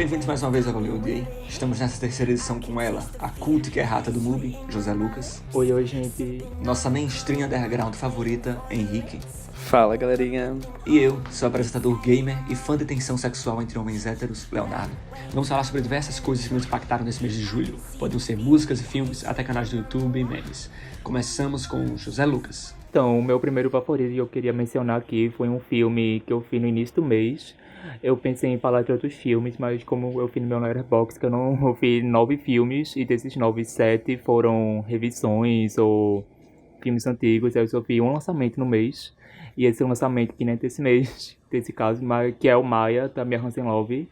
Bem-vindos mais uma vez ao Hollywood. Estamos nessa terceira edição com ela, a cult que é rata do MUBI, José Lucas. Oi, gente. Nossa mainstream underground favorita, Henrique. Fala, galerinha. E eu, seu apresentador gamer e fã de tensão sexual entre homens héteros, Leonardo. Vamos falar sobre diversas coisas que nos impactaram nesse mês de julho. Podem ser músicas e filmes, até canais do YouTube e memes. Começamos com José Lucas. Então, o meu primeiro favorito que eu queria mencionar aqui foi um filme que eu vi no início do mês. Eu pensei em falar de outros filmes, mas como eu vi no meu Letterboxd, que eu vi 9 filmes, e desses 9, 7 foram revisões ou filmes antigos, aí eu só vi um lançamento no mês. E esse é um lançamento que nem desse mês, desse caso, mas que é o Maia, da Mia Hansen-Løve,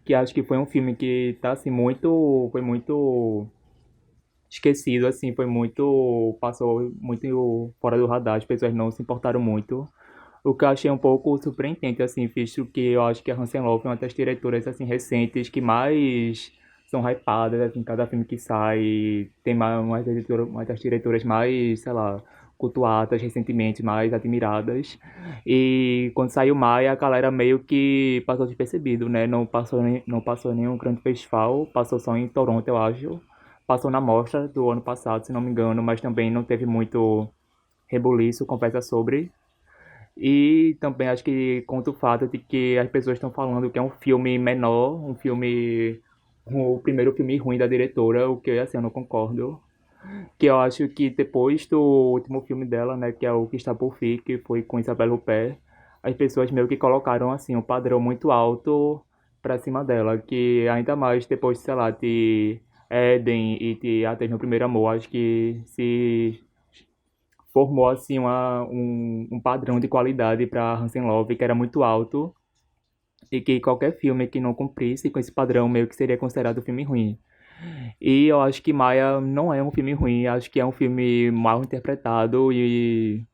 que acho que foi um filme que tá assim foi muito esquecido, assim, passou muito fora do radar, as pessoas não se importaram muito. O que eu achei um pouco surpreendente, assim, visto que eu acho que a Hansen Løve é uma das diretoras, assim, recentes que mais são hypadas, assim, cada filme que sai tem uma das diretoras mais, sei lá, cultuadas recentemente, mais admiradas. E quando saiu Maia, a galera meio que passou despercebido, né? Não passou em nenhum grande festival, passou só em Toronto, eu acho. Passou na mostra do ano passado, se não me engano, mas também não teve muito rebuliço, conversa sobre. E também acho que conta o fato de que as pessoas estão falando que é um filme menor, o primeiro filme ruim da diretora, o que assim, eu não concordo. Que eu acho que depois do último filme dela, né, que é o Que Está Por Vir, que foi com Isabelle Huppert, as pessoas meio que colocaram assim um padrão muito alto pra cima dela, que ainda mais depois, sei lá, de Eden e de Até Meu Primeiro Amor, acho que se formou assim um padrão de qualidade para Hansen Løve que era muito alto e que qualquer filme que não cumprisse com esse padrão meio que seria considerado filme ruim. E eu acho que Maia não é um filme ruim, acho que é um filme mal interpretado e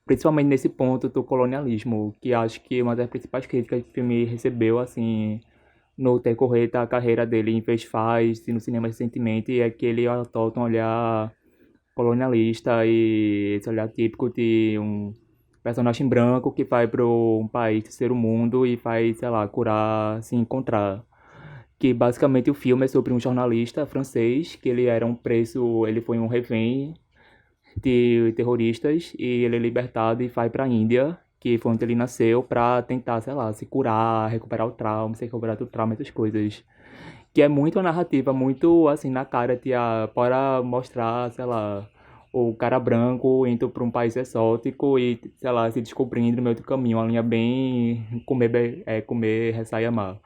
principalmente nesse ponto do colonialismo, que acho que uma das principais críticas que o filme recebeu assim no decorrer da carreira dele em festivais e no cinema recentemente é que ele adota um olhar colonialista e esse olhar típico de um personagem branco que vai para um país terceiro mundo e vai, sei lá, curar, se encontrar. Que basicamente o filme é sobre um jornalista francês, que ele era um preso, ele foi um refém de terroristas e ele é libertado e vai para a Índia, que foi onde ele nasceu, para tentar, sei lá, se curar, recuperar o trauma, se recuperar do trauma, essas coisas. Que é muito uma narrativa, muito assim, na cara, para mostrar, sei lá, o cara branco indo para um país exótico e, sei lá, se descobrindo no meio do caminho, uma linha bem comer, rezar e amar.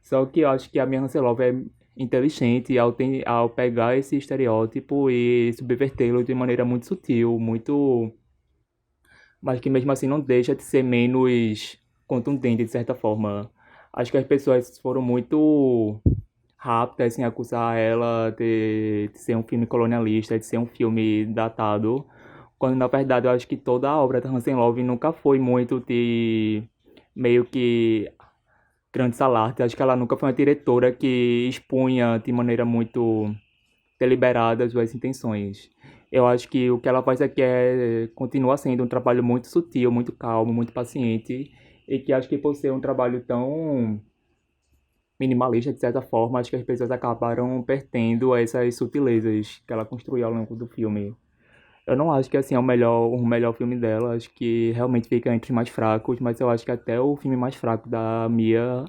Só que eu acho que a Mia Hansen-Løve é inteligente ao pegar esse estereótipo e subvertê-lo de maneira muito sutil, muito, mas que mesmo assim não deixa de ser menos contundente de certa forma. Acho que as pessoas foram muito rápidas em acusar ela de ser um filme colonialista, de ser um filme datado, quando na verdade eu acho que toda a obra da Hansen Løve nunca foi muito de meio que grandes alardes. Acho que ela nunca foi uma diretora que expunha de maneira muito deliberada as suas intenções. Eu acho que o que ela faz aqui continua sendo um trabalho muito sutil, muito calmo, muito paciente, e que acho que por ser um trabalho tão minimalista, de certa forma, acho que as pessoas acabaram perdendo essas sutilezas que ela construiu ao longo do filme. Eu não acho que assim é o melhor filme dela, acho que realmente fica entre os mais fracos, mas eu acho que até o filme mais fraco da Mia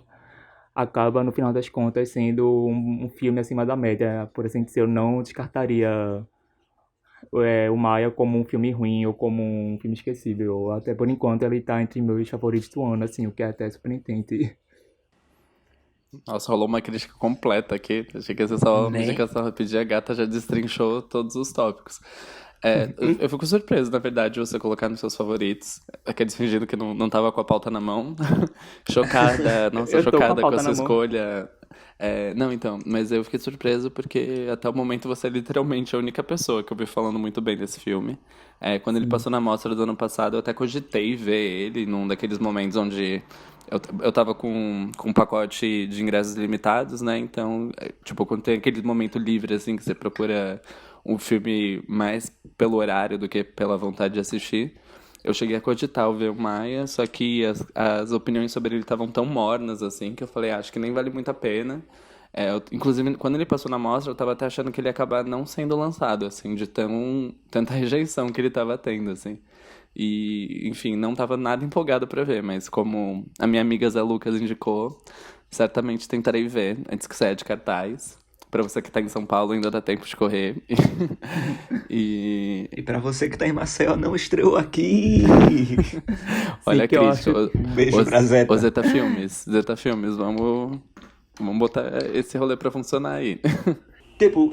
acaba, no final das contas, sendo um filme acima da média. Por assim dizer, eu não descartaria o Maia como um filme ruim ou como um filme esquecível. Até por enquanto ele tá entre meus favoritos do ano, assim, o que é até surpreendente. Nossa, rolou uma crítica completa aqui. Achei que ia ser só uma Né? indicação rapidinha. A gata já destrinchou todos os tópicos. Eu fico surpreso, na verdade, você colocar nos seus favoritos. Aqueles fingindo que não tava com a pauta na mão. Chocada, nossa, Eu tô com a chocada com a pauta sua na mão. escolha. Não, então, mas eu fiquei surpreso porque até o momento você é literalmente a única pessoa que eu vi falando muito bem desse filme. Quando ele Sim. passou na mostra do ano passado, eu até cogitei ver ele num daqueles momentos onde eu tava com um pacote de ingressos limitados, né? Então, tipo, quando tem aquele momento livre, assim, que você procura um filme mais pelo horário do que pela vontade de assistir. eu cheguei a cogitar o ver o Maia, só que as opiniões sobre ele estavam tão mornas, assim, que eu falei, acho que nem vale muito a pena. Inclusive, quando ele passou na mostra, eu tava até achando que ele ia acabar não sendo lançado, assim, de tanta rejeição que ele tava tendo, assim. E, enfim, não tava nada empolgado pra ver, mas como a minha amiga Zé Lucas indicou, certamente tentarei ver antes que saia de cartaz. Pra você que tá em São Paulo, ainda dá tempo de correr. E E pra você que tá em Maceió, não estreou aqui. olha, que eu Cristo, acho. Um beijo pra Zeta. o Zeta Filmes. Zeta Filmes, vamos botar esse rolê pra funcionar aí. Tipo,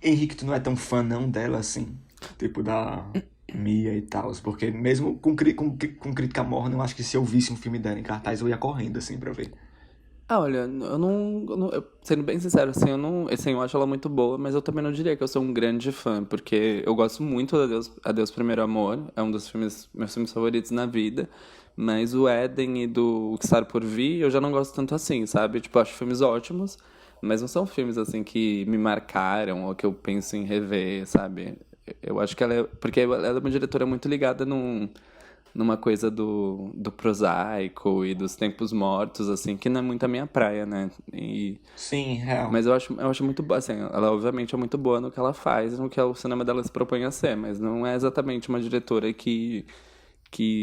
Henrique, tu não é tão fã não dela, assim? Tipo, da Mia e tal. Porque mesmo com crítica morna, eu acho que se eu visse um filme dela em cartaz, eu ia correndo, assim, pra ver. Ah, olha, sendo bem sincero, assim, assim, eu acho ela muito boa, mas eu também não diria que eu sou um grande fã, porque eu gosto muito de Adeus Primeiro Amor, é um dos meus filmes favoritos na vida, mas o Éden e do O Que Está Por Vir eu já não gosto tanto assim, sabe? Tipo, eu acho filmes ótimos, mas não são filmes, assim, que me marcaram ou que eu penso em rever, sabe? Eu acho que porque ela é uma diretora muito ligada numa coisa do prosaico e dos tempos mortos, assim, que não é muito a minha praia, né? Sim, real. Mas eu acho muito boa, assim, ela obviamente é muito boa no que ela faz, no que o cinema dela se propõe a ser, mas não é exatamente uma diretora que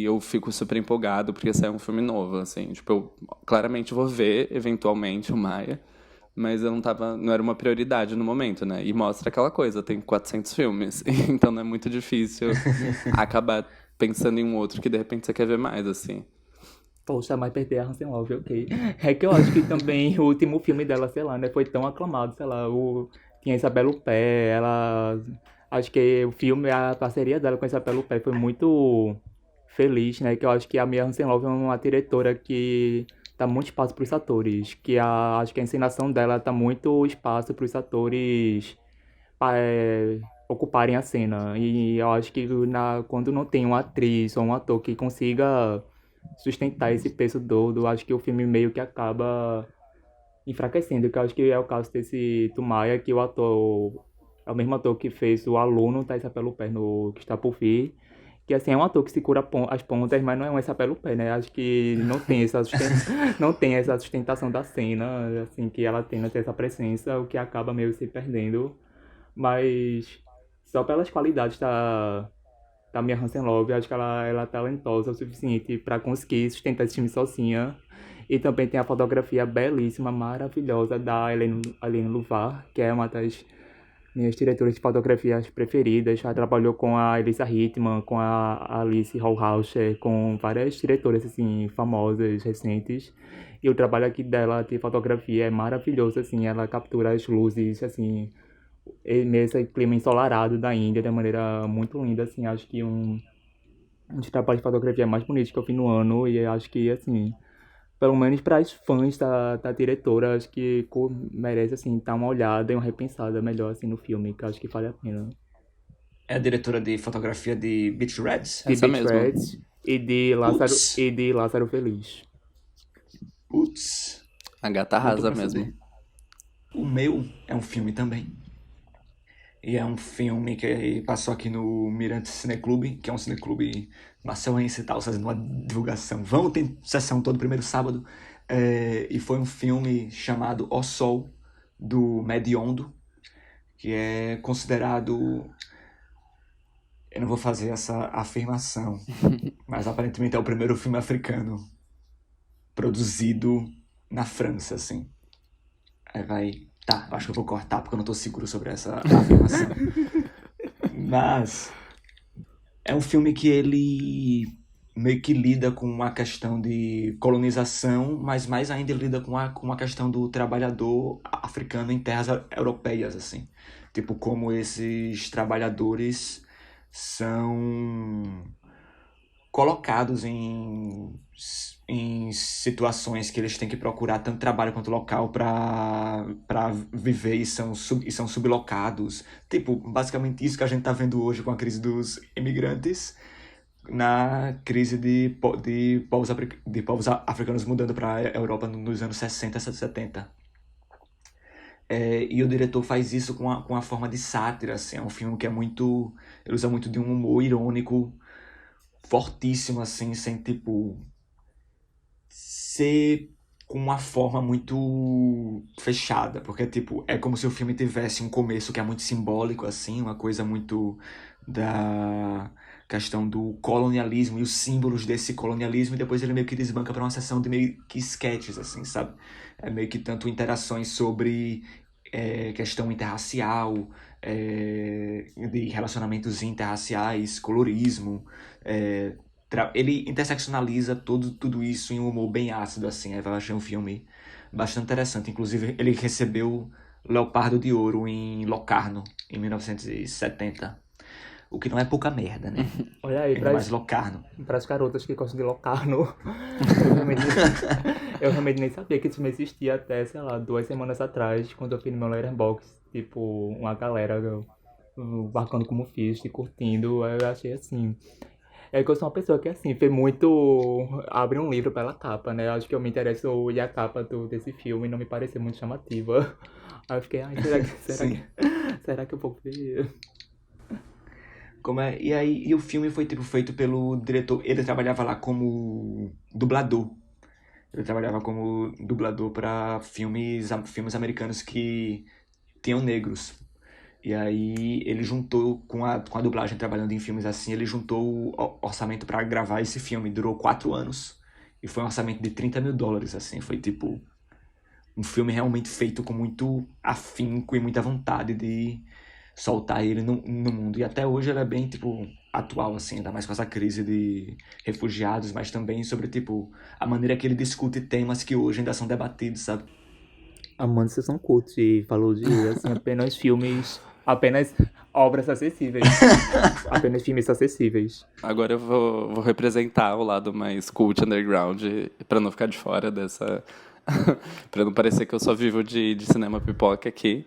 eu fico super empolgado porque sai um filme novo, assim. Tipo, eu claramente vou ver, eventualmente, o Maia, mas eu não era uma prioridade no momento, né? E mostra aquela coisa, tem 400 filmes, então não é muito difícil acabar pensando em um outro que de repente você quer ver mais, assim. Poxa, mas perder a Hansen Love, ok. É que eu acho que também o último filme dela, sei lá, né, foi tão aclamado, sei lá, tinha Isabelle Huppert, ela... Acho que o filme, a parceria dela com a Isabelle Huppert foi muito feliz, né, que eu acho que a Mia Hansen-Løve é uma diretora que dá muito espaço para os atores, acho que a encenação dela dá muito espaço para os atores ocuparem a cena. E eu acho que quando não tem uma atriz ou um ator que consiga sustentar esse peso todo, acho que o filme meio que acaba enfraquecendo, que eu acho que é o caso desse Tumaya, que o ator é o mesmo ator que fez o aluno Thais Pé no Que Está Por Vir, que assim é um ator que segura as pontas, mas não é um pé, né? Acho que não tem não tem essa sustentação da cena, assim, que ela tem, não tem essa presença, o que acaba meio se perdendo, mas só pelas qualidades da Mia Hansen-Løve, acho que ela é talentosa o suficiente para conseguir sustentar esse time sozinha. E também tem a fotografia belíssima, maravilhosa da Helene Luvar, que é uma das minhas diretoras de fotografias preferidas. Ela trabalhou com a Elisa Hittman, com a Alice Hallhauscher, com várias diretoras assim, famosas, recentes. E o trabalho aqui dela de fotografia é maravilhoso, assim, ela captura as luzes, assim, esse clima ensolarado da Índia de uma maneira muito linda, assim, acho que um dos trabalhos de fotografia mais bonitos que eu vi no ano, e acho que, assim, pelo menos para os fãs da diretora, acho que merece, assim, dar uma olhada e uma repensada melhor, assim, no filme, que eu acho que vale a pena. É a diretora de fotografia de Beach Reds? De Essa Beach mesmo. Reds Putz, e de Lázaro Feliz. putz. A gata Botou arrasa pra mesmo. fuder. O meu é um filme também. E é um filme que passou aqui no Mirante Cineclube, que é um cineclube maceuense e tal, fazendo uma divulgação. Vamos ter sessão todo primeiro sábado. E foi um filme chamado O Sol, do Mediondo, que é considerado... Eu não vou fazer essa afirmação, mas aparentemente é o primeiro filme africano produzido na França, assim. Aí vai... Tá, acho que eu vou cortar porque eu não tô seguro sobre essa afirmação. Mas é um filme que ele meio que lida com uma questão de colonização, mas mais ainda ele lida com a questão do trabalhador africano em terras europeias, assim. Tipo, como esses trabalhadores são colocados em situações que eles têm que procurar tanto trabalho quanto local para viver e são sublocados. Tipo, basicamente isso que a gente tá vendo hoje com a crise dos imigrantes, na crise de povos africanos mudando para a Europa nos anos 60, 70. E o diretor faz isso com a forma de sátira, assim. É um filme que é muito... Ele usa muito de um humor irônico, fortíssimo, assim, sem, tipo, ser com uma forma muito fechada, porque, tipo, é como se o filme tivesse um começo que é muito simbólico, assim, uma coisa muito da questão do colonialismo e os símbolos desse colonialismo, e depois ele meio que desbanca para uma sessão de meio que sketches, assim, sabe? É meio que tanto interações sobre questão interracial, de relacionamentos interraciais, colorismo, é, ele interseccionaliza tudo isso em um humor bem ácido, assim. Eu achei um filme bastante interessante. Inclusive, ele recebeu Leopardo de Ouro em Locarno, em 1970. O que não é pouca merda, né? Olha aí, Ainda mais Locarno. para as garotas que gostam de Locarno, eu realmente, eu realmente nem sabia que esse filme existia até, sei lá, 2 semanas atrás, quando eu fui no meu Letterboxd, tipo, uma galera marcando como fiz e curtindo, eu achei assim. É que eu sou uma pessoa que, assim, foi muito. Abre um livro pela capa, né? Acho que eu me interesso e a capa desse filme não me pareceu muito chamativa. Aí eu fiquei, ai, Sim. será que eu vou ver? E aí, e o filme foi tipo feito pelo diretor. Ele trabalhava lá como dublador. Ele trabalhava como dublador para filmes americanos que tinham negros. E aí ele juntou com a dublagem trabalhando em filmes assim, ele juntou o orçamento para gravar esse filme. Durou 4 anos. E foi um orçamento de US$ 30 mil, assim. Foi tipo um filme realmente feito com muito afinco e muita vontade de soltar ele no mundo. E até hoje ele é bem, tipo, atual, assim, ainda mais com essa crise de refugiados, mas também sobre, tipo, a maneira que ele discute temas que hoje ainda são debatidos, sabe? Amanda Sessão Cult e falou de, assim, apenas filmes, apenas obras acessíveis. Apenas filmes acessíveis. Agora eu vou representar o lado mais cult underground pra não ficar de fora dessa. Pra não parecer que eu só vivo de cinema pipoca aqui.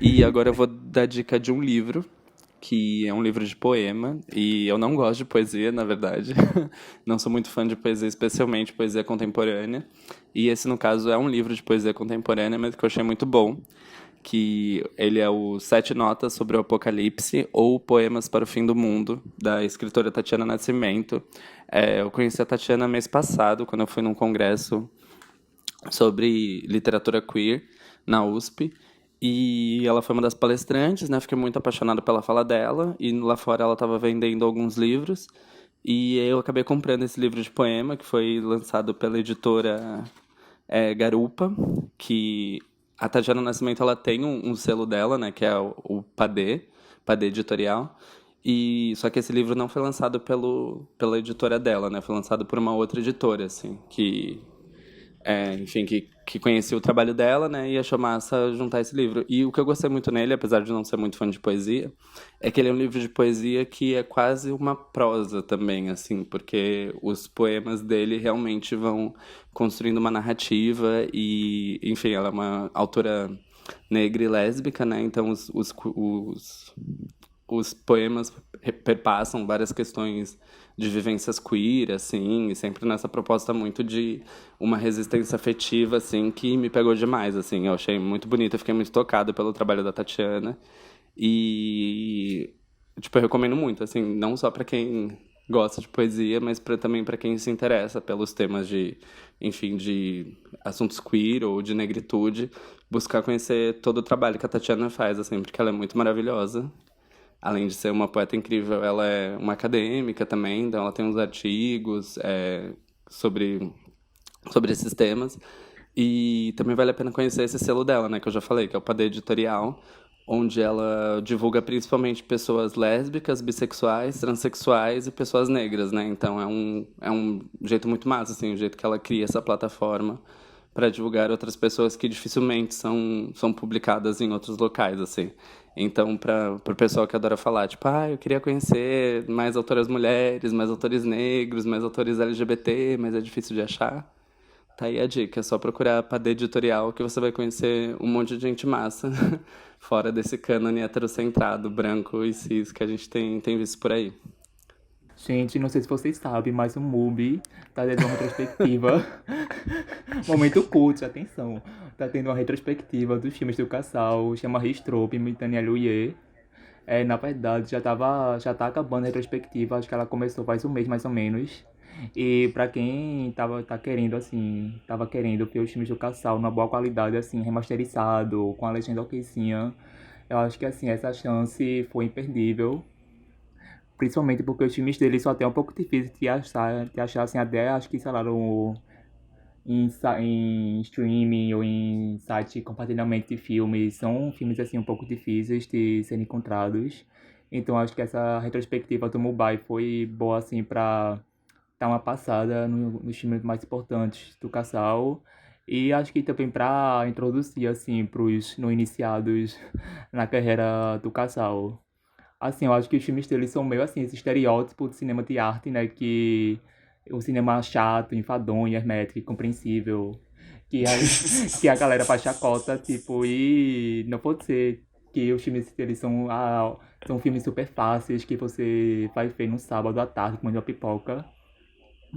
E agora eu vou dar dica de um livro, que é um livro de poema. E eu não gosto de poesia, na verdade. Não sou muito fã de poesia, especialmente poesia contemporânea. E esse, no caso, é um livro de poesia contemporânea, mas que eu achei muito bom. Que ele é o Sete Notas sobre o Apocalipse ou Poemas para o Fim do Mundo, da escritora Tatiana Nascimento. Eu conheci a Tatiana mês passado, quando eu fui num congresso sobre literatura queer na USP. E ela foi uma das palestrantes, né? Fiquei muito apaixonado pela fala dela. E lá fora ela estava vendendo alguns livros. E eu acabei comprando esse livro de poema, que foi lançado pela editora Garupa, que a Tatiana Nascimento ela tem um selo dela, né, que é o Padê Editorial. E só que esse livro não foi lançado pela editora dela, né? Foi lançado por uma outra editora, assim, enfim, que conhecia o trabalho dela, né, e achou massa juntar esse livro. E o que eu gostei muito nele, apesar de não ser muito fã de poesia, é que ele é um livro de poesia que é quase uma prosa também, assim, porque os poemas dele realmente vão construindo uma narrativa e, enfim, ela é uma autora negra e lésbica, né, então os poemas perpassam várias questões de vivências queer, assim, e sempre nessa proposta muito de uma resistência afetiva, assim, que me pegou demais, assim. Eu achei muito bonito, eu fiquei muito tocado pelo trabalho da Tatiana. E, tipo, eu recomendo muito, assim, não só para quem gosta de poesia, mas também para quem se interessa pelos temas enfim, de assuntos queer ou de negritude, buscar conhecer todo o trabalho que a Tatiana faz, assim, porque ela é muito maravilhosa. Além de ser uma poeta incrível, ela é uma acadêmica também, então ela tem uns artigos sobre esses temas. E também vale a pena conhecer esse selo dela, né, que eu já falei, que é o Padê Editorial, onde ela divulga principalmente pessoas lésbicas, bissexuais, transexuais e pessoas negras, né? Então é um jeito muito massa, assim, o jeito que ela cria essa plataforma para divulgar outras pessoas que dificilmente são publicadas em outros locais, assim. Então, para o pessoal que adora falar, tipo, eu queria conhecer mais autoras mulheres, mais autores negros, mais autores LGBT, mas é difícil de achar. Tá aí a dica, é só procurar Padê Editorial que você vai conhecer um monte de gente massa, fora desse cânone heterocentrado, branco e cis que a gente tem visto por aí. Gente, não sei se vocês sabem, mas o MUBI tá tendo uma retrospectiva. Momento cult, atenção. Tá tendo uma retrospectiva dos filmes do casal, chama Ristrop e Daniel Huyer. Na verdade, já tá acabando a retrospectiva, acho que ela começou faz um mês mais ou menos. E pra quem tava querendo ver os filmes do Casal numa boa qualidade, assim, remasterizado, com a legenda okzinha, eu acho que, assim, essa chance foi imperdível. Principalmente porque os filmes dele só tem um pouco difícil de achar, assim, até acho que, sei lá, em streaming ou em site de compartilhamento de filmes, são filmes assim um pouco difíceis de serem encontrados. Então acho que essa retrospectiva do Mumbai foi boa assim para dar uma passada nos filmes mais importantes do casal. E acho que também para introduzir assim para os não iniciados na carreira do casal. Assim, eu acho que os filmes deles são meio assim, esse estereótipo do cinema de arte, né? Que o cinema chato, enfadonho, hermético, incompreensível. Que a galera faz chacota, tipo, e não pode ser que os filmes deles são filmes super fáceis que você vai ver num sábado à tarde comendo uma pipoca.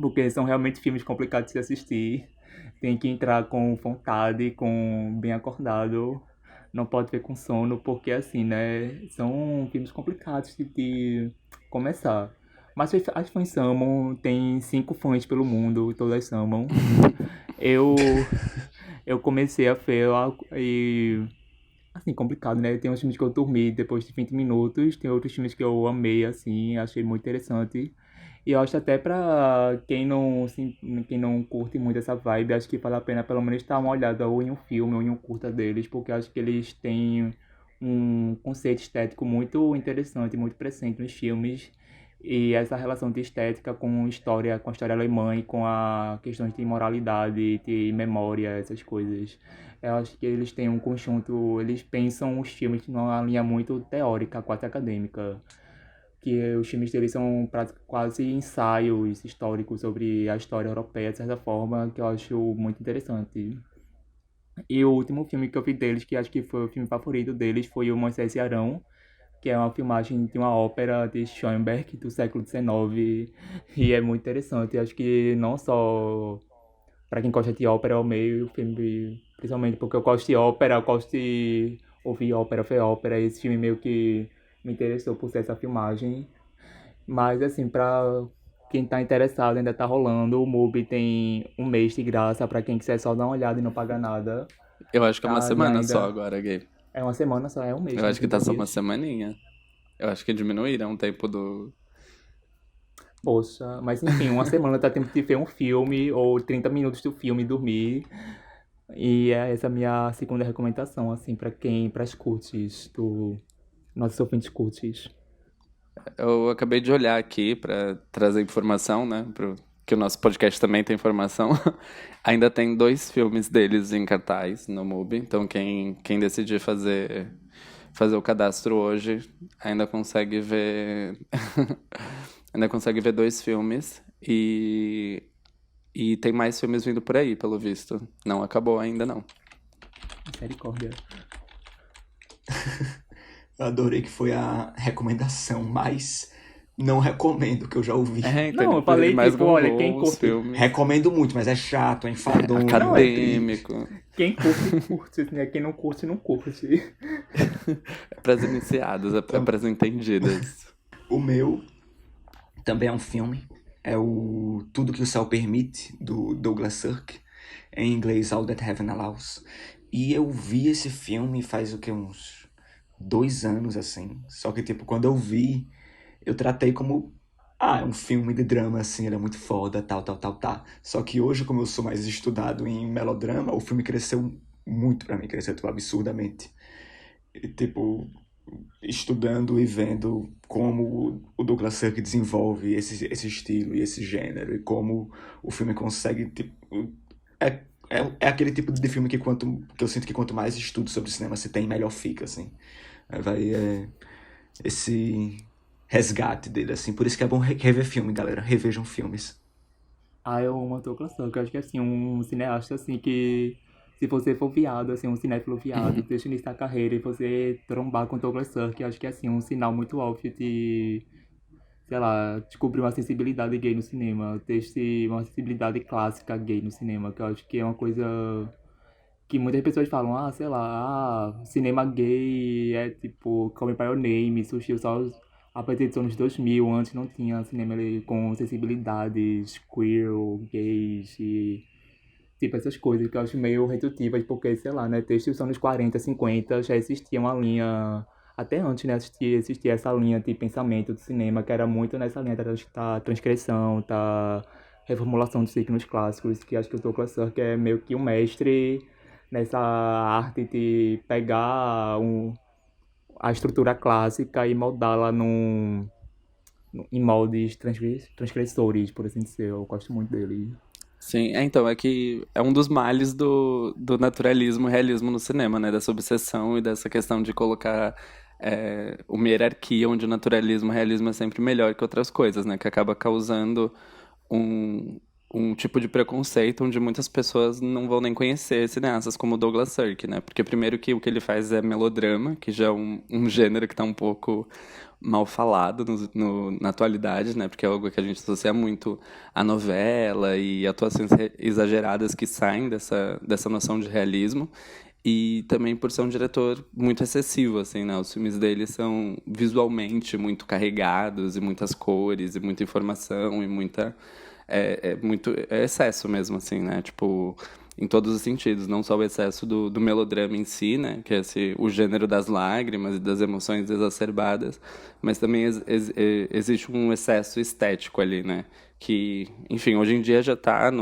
Porque são realmente filmes complicados de se assistir. Tem que entrar com vontade, com bem acordado. Não pode ver com sono, porque assim, né? São filmes complicados de começar. Mas as fãs amam, tem 5 fãs pelo mundo, todas amam. Eu, eu comecei a ver e assim, complicado, né? Tem uns filmes que eu dormi depois de 20 minutos, tem outros filmes que eu amei, assim, achei muito interessante. E eu acho até pra quem não curte muito essa vibe, acho que vale a pena pelo menos dar uma olhada ou em um filme ou em um curta deles, porque eu acho que eles têm um conceito estético muito interessante, muito presente nos filmes. E essa relação de estética com a história alemã e com a questões de moralidade, de memória, essas coisas. Eu acho que eles têm um conjunto, eles pensam os filmes numa linha muito teórica, quase acadêmica, que os filmes deles são quase ensaios históricos sobre a história europeia, de certa forma, que eu acho muito interessante. E o último filme que eu vi deles, que acho que foi o filme favorito deles, foi o Moisés e Arão, que é uma filmagem de uma ópera de Schoenberg do século XIX, e é muito interessante. Acho que não só para quem gosta de ópera é o meio, o filme, principalmente porque eu gosto de ópera, eu gosto de ouvir ópera, ver ópera, e esse filme meio que me interessou por ser essa filmagem. Mas assim, pra quem tá interessado, ainda tá rolando, o MUBI tem um mês de graça pra quem quiser só dar uma olhada e não pagar nada. Eu acho que é uma Tá, e semana só ainda agora, Gay. é uma semana só, é um mês, Eu né? acho que tá 30 só uma dias. semaninha. Eu acho que diminuíram o tempo do. Poxa, mas enfim, uma semana tá tempo de ver um filme ou 30 minutos do filme e dormir. E é essa a minha segunda recomendação, assim, para as curtes, nossos ouvintes curtes. Eu acabei de olhar aqui pra trazer informação, né? Que o nosso podcast também tem informação. Ainda tem 2 filmes deles em cartaz no MUBI. Então quem decidir fazer o cadastro hoje ainda consegue ver. Ainda consegue ver 2 filmes. E tem mais filmes vindo por aí, pelo visto. Não acabou ainda, não. Misericórdia. Eu adorei que foi a recomendação, mas não recomendo, que eu já ouvi. Então Não, ele, eu ele falei, mais tipo, olha, quem gongou os curte, filmes. Recomendo muito, mas é chato, é enfadonho, Não, é é triste. Acadêmico. quem curte, curte, né? Quem não curte, não curte. É pras iniciadas, é pras entendidas. O meu também é um filme, é o Tudo que o Céu Permite, do Douglas Sirk, em inglês All That Heaven Allows. E eu vi esse filme faz o que, uns 2 anos, assim. Só que, tipo, quando eu vi, eu tratei como, é um filme de drama, assim, ele é muito foda, tal, tal, tal, tal. Só que hoje, como eu sou mais estudado em melodrama, o filme cresceu muito pra mim, cresceu, tipo, absurdamente. E, tipo, estudando e vendo como o Douglas Sirk desenvolve esse estilo e esse gênero, e como o filme consegue, tipo, é aquele tipo de filme que eu sinto que quanto mais estudo sobre cinema se tem, melhor fica, assim. Esse resgate dele, assim. Por isso que é bom rever filme, galera. Revejam filmes. Eu amo a Douglas Sirk, eu acho que assim, um cineasta assim que se você for viado, assim, um cinéfilo viado, desde o início da carreira e você trombar com Douglas Sirk, eu acho que é assim, um sinal muito óbvio de, sei lá, descobrir uma sensibilidade gay no cinema, ter uma sensibilidade clássica gay no cinema, que eu acho que é uma coisa que muitas pessoas falam, sei lá, cinema gay é tipo Call Me By Your Name, surgiu só a partir dos anos 2000, antes não tinha cinema com sensibilidades queer, ou gays e tipo essas coisas que eu acho meio redutivas, porque, sei lá, né, desde os anos 40, 50 já existia uma linha, até antes, né, existia essa linha de pensamento do cinema, que era muito nessa linha da transgressão, da reformulação dos signos clássicos, que acho que o Douglas Sirk é meio que um mestre nessa arte de pegar a estrutura clássica e moldá-la em moldes transgressores, por assim dizer. Eu gosto muito dele. Sim, então, é que é um dos males do naturalismo e realismo no cinema, né? Dessa obsessão e dessa questão de colocar uma hierarquia onde o naturalismo e o realismo é sempre melhor que outras coisas, né? Que acaba causando um, um tipo de preconceito onde muitas pessoas não vão nem conhecer cineastas como Douglas Sirk, né? Porque primeiro que o que ele faz é melodrama, que já é um gênero que está um pouco mal falado na atualidade, né? Porque é algo que a gente associa muito à novela e atuações exageradas que saem dessa noção de realismo. E também por ser um diretor muito excessivo, assim, né? Os filmes dele são visualmente muito carregados e muitas cores e muita informação e muito excesso mesmo, assim, né? Tipo, em todos os sentidos, não só o excesso do melodrama em si, né? Que é o gênero das lágrimas e das emoções exacerbadas, mas também existe um excesso estético ali, né? Que, enfim, hoje em dia já tá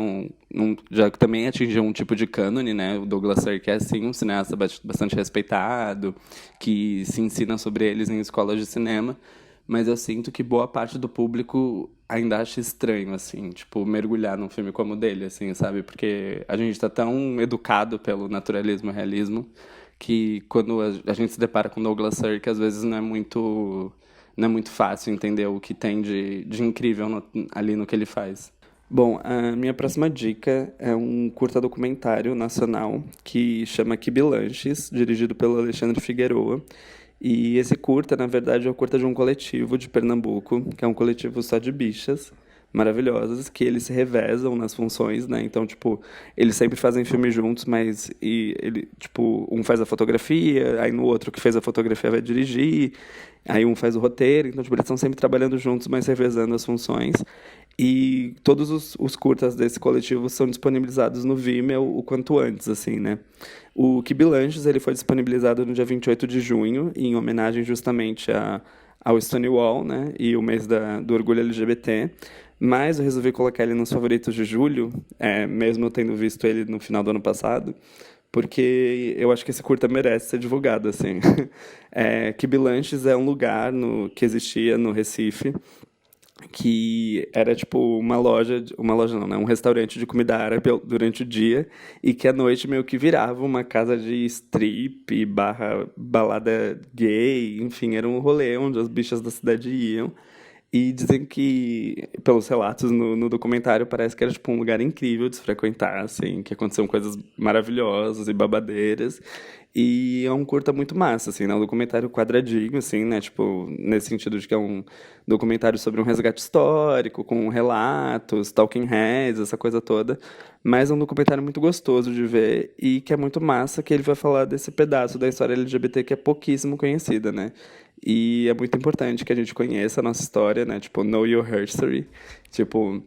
já também atingiu um tipo de cânone, né? O Douglas Sirk é, sim, um cineasta bastante respeitado, que se ensina sobre eles em escolas de cinema, mas eu sinto que boa parte do público ainda acha estranho, assim, tipo, mergulhar num filme como o dele, assim, sabe? Porque a gente tá tão educado pelo naturalismo e realismo que quando a gente se depara com Douglas Sirk, às vezes não é muito fácil entender o que tem de incrível ali no que ele faz. Bom, a minha próxima dica é um curta documentário nacional que chama Quibilanches, dirigido pelo Alexandre Figueroa. E esse curta, na verdade, é o curta de um coletivo de Pernambuco, que é um coletivo só de bichas maravilhosas, que eles se revezam nas funções, né? Então, tipo, eles sempre fazem filme juntos, mas tipo, um faz a fotografia, aí no outro que fez a fotografia vai dirigir, aí um faz o roteiro, então, tipo, eles estão sempre trabalhando juntos, mas revezando as funções. E todos os curtas desse coletivo são disponibilizados no Vimeo o quanto antes, assim, né? O Quibilanches, ele foi disponibilizado no dia 28 de junho, em homenagem justamente ao Stonewall, né? E o mês do orgulho LGBT. Mas eu resolvi colocar ele nos favoritos de julho, mesmo eu tendo visto ele no final do ano passado, porque eu acho que esse curta merece ser divulgado, assim. Quibilanches é um lugar que existia no Recife, que era tipo uma loja não, né? Um restaurante de comida árabe durante o dia e que à noite meio que virava uma casa de strip barra balada gay, enfim, era um rolê onde as bichas da cidade iam. E dizem que, pelos relatos no documentário, parece que era tipo um lugar incrível de se frequentar, assim, que aconteciam coisas maravilhosas e babadeiras. E é um curta muito massa, assim, né? Um documentário quadradinho, assim, né? Tipo, nesse sentido de que é um documentário sobre um resgate histórico, com relatos, talking heads, essa coisa toda. Mas é um documentário muito gostoso de ver e que é muito massa, que ele vai falar desse pedaço da história LGBT que é pouquíssimo conhecida, né? E é muito importante que a gente conheça a nossa história, né? Tipo, know your history. Tipo,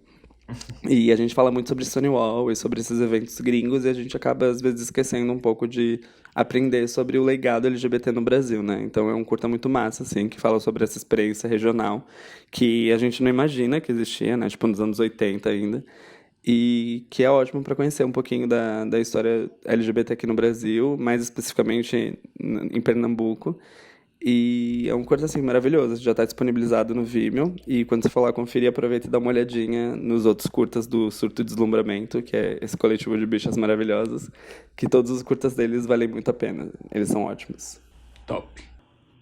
e a gente fala muito sobre Stonewall e sobre esses eventos gringos e a gente acaba, às vezes, esquecendo um pouco de aprender sobre o legado LGBT no Brasil, né? Então é um curta muito massa, assim, que fala sobre essa experiência regional que a gente não imagina que existia, né? Tipo, nos anos 80 ainda. E que é ótimo para conhecer um pouquinho da história LGBT aqui no Brasil, mais especificamente em Pernambuco. E é um curta, assim, maravilhoso. Já está disponibilizado no Vimeo. E quando você for lá conferir, aproveita e dá uma olhadinha nos outros curtas do Surto e Deslumbramento, que é esse coletivo de bichas maravilhosas, que todos os curtas deles valem muito a pena. Eles são ótimos. Top.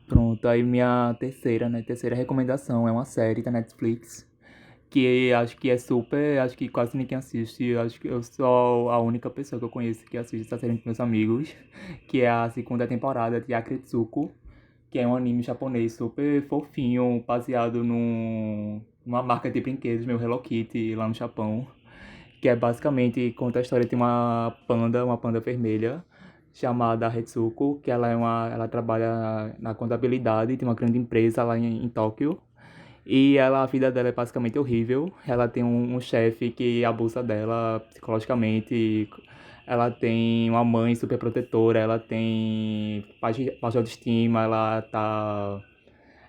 Pronto, aí minha terceira recomendação é uma série da Netflix, que acho que é super, acho que quase ninguém assiste, acho que eu sou a única pessoa que eu conheço que assiste essa série entre meus amigos, que é a segunda temporada de Akretsuko, que é um anime japonês super fofinho, baseado numa marca de brinquedos, meu Hello Kitty, lá no Japão, que é basicamente, conta a história de uma panda vermelha, chamada Hetsuko, que ela trabalha na contabilidade, tem uma grande empresa lá em Tóquio. E a vida dela é basicamente horrível. Ela tem um chefe que abusa dela psicologicamente. Ela tem uma mãe super protetora. Ela tem baixa autoestima. Ela tá...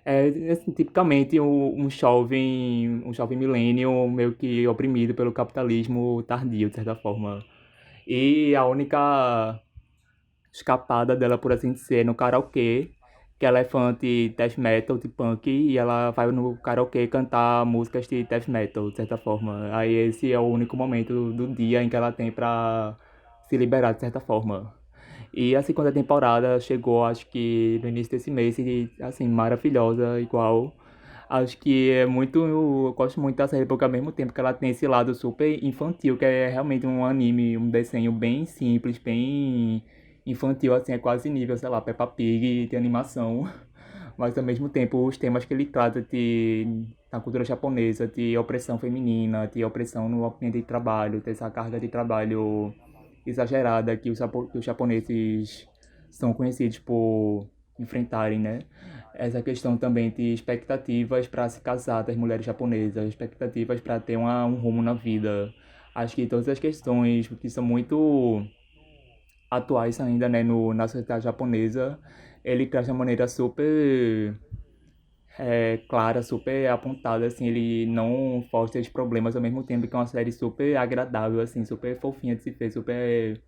É, assim, tipicamente um jovem millennial meio que oprimido pelo capitalismo tardio, de certa forma. E a única escapada dela, por assim dizer, no karaokê, que ela é fã de death metal, de punk, e ela vai no karaokê cantar músicas de death metal, de certa forma. Aí esse é o único momento do dia em que ela tem pra se liberar, de certa forma. E a segunda temporada chegou, acho que no início desse mês, e assim, maravilhosa, igual. Acho que é muito. Eu gosto muito da série, porque ao mesmo tempo que ela tem esse lado super infantil, que é realmente um anime, um desenho bem simples, bem infantil, assim, é quase nível, sei lá, Peppa Pig de animação. Mas ao mesmo tempo, os temas que ele trata na cultura japonesa, de opressão feminina, de opressão no ambiente de trabalho, dessa carga de trabalho exagerada que os japoneses são conhecidos por enfrentarem, né? Essa questão também de expectativas para se casar das mulheres japonesas, expectativas para ter um rumo na vida. Acho que todas as questões que são muito atuais ainda, né, na sociedade japonesa, ele traz de uma maneira super clara, super apontada, assim, ele não força os problemas ao mesmo tempo que é uma série super agradável, assim, super fofinha de se ver, super,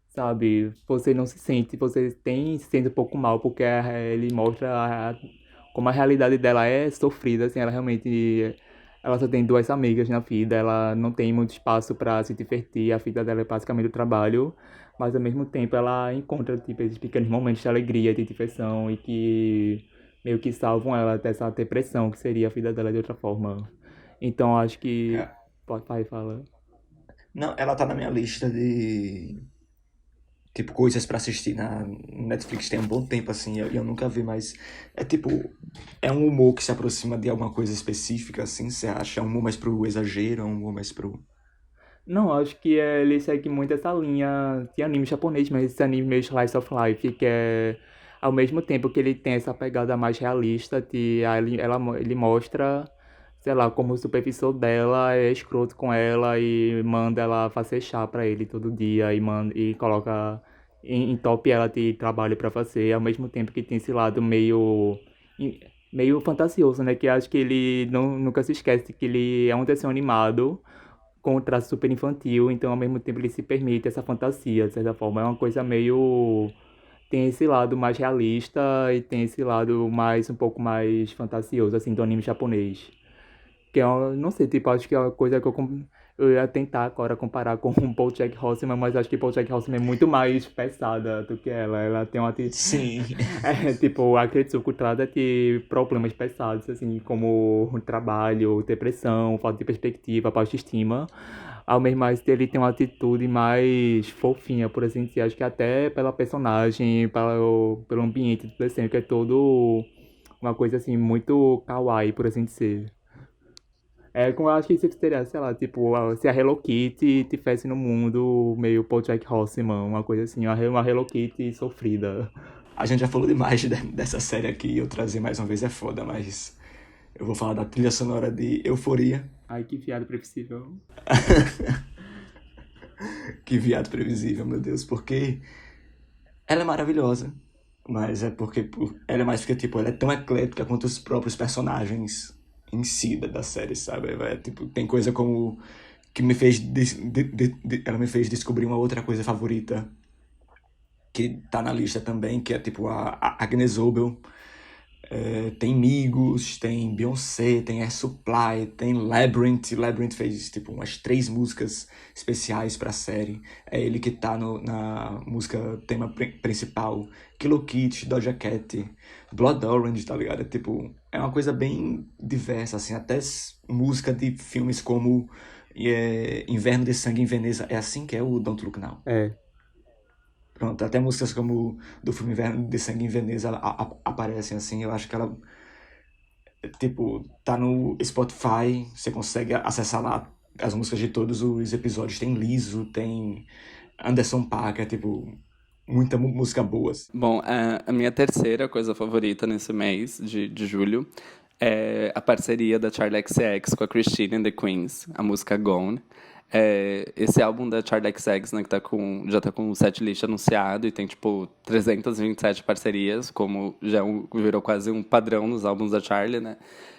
sabe, você não se sente, se sente um pouco mal, porque ele mostra como a realidade dela é sofrida, assim, ela só tem duas amigas na vida, ela não tem muito espaço para se divertir, a vida dela é basicamente o trabalho, mas ao mesmo tempo ela encontra, tipo, esses pequenos momentos de alegria, de diversão e que meio que salvam ela dessa depressão que seria a vida dela de outra forma. Então acho que... É. Pode, pai, fala. Não, ela tá na minha lista de, tipo, coisas pra assistir na Netflix tem um bom tempo, assim, e eu nunca vi, mas é tipo, é um humor que se aproxima de alguma coisa específica, assim, você acha? É um humor mais pro exagero, é um humor mais pro... Não, acho que ele segue muito essa linha de anime japonês, mas esse anime meio slice of life, que é ao mesmo tempo que ele tem essa pegada mais realista, ele mostra, sei lá, como o supervisor dela é escroto com ela e manda ela fazer chá pra ele todo dia e coloca top ela de trabalho pra fazer, ao mesmo tempo que tem esse lado meio fantasioso, né? Que acho que ele nunca se esquece que ele é um desenho animado com um traço super infantil, então ao mesmo tempo ele se permite essa fantasia, de certa forma. É uma coisa meio. Tem esse lado mais realista e tem esse lado um pouco mais fantasioso, assim, do anime japonês. Que é, não sei, tipo, acho que é uma coisa que eu ia tentar agora comparar com o BoJack Horseman, mas acho que BoJack Horseman é muito mais pesada do que ela. Ela tem uma... Sim. tipo, a Ketsuko trata de problemas pesados, assim, como o trabalho, depressão, falta de perspectiva, baixa estima. Ao mesmo tempo, ele tem uma atitude mais fofinha, por assim dizer. Acho que até pela personagem, pelo ambiente do desenho, que é todo uma coisa, assim, muito kawaii, por assim dizer. É como eu acho que isso seria, sei lá, tipo, se a Hello Kitty tivesse no mundo meio BoJack Horseman, uma coisa assim, uma Hello Kitty sofrida. A gente já falou demais dessa série aqui, eu trazer mais uma vez é foda, mas eu vou falar da trilha sonora de Euforia. Ai, que viado previsível. Que viado previsível, meu Deus, porque ela é maravilhosa, mas é porque ela é mais porque, tipo, ela é tão eclética quanto os próprios personagens em si da série, sabe? Tipo, tem coisa como que me fez ela me fez descobrir uma outra coisa favorita que tá na lista também, que é tipo a Agnes Obel. Tem Migos, tem Beyoncé, tem Air Supply, tem Labyrinth. Labyrinth fez tipo umas 3 músicas especiais pra série. É ele que tá na música tema principal. Kilo Kitty, Doja Cat, Blood Orange, tá ligado? Tipo, é uma coisa bem diversa, assim. Até música de filmes como Inverno de Sangue em Veneza. É assim que é o Don't Look Now. É. Pronto, até músicas como do filme Inverno de Sangue em Veneza aparecem assim. Eu acho que ela, tipo, tá no Spotify, você consegue acessar lá as músicas de todos os episódios. Tem Lizzo, tem Anderson Paak, tipo, muita música boa, assim. Bom, a minha terceira coisa favorita nesse mês de julho é a parceria da Charli XCX com a Christine and the Queens, a música Gone. Esse álbum da Charli XCX, né, que já tá com o setlist anunciado e tem, tipo, 327 parcerias, como virou quase um padrão nos álbuns da Charli, né?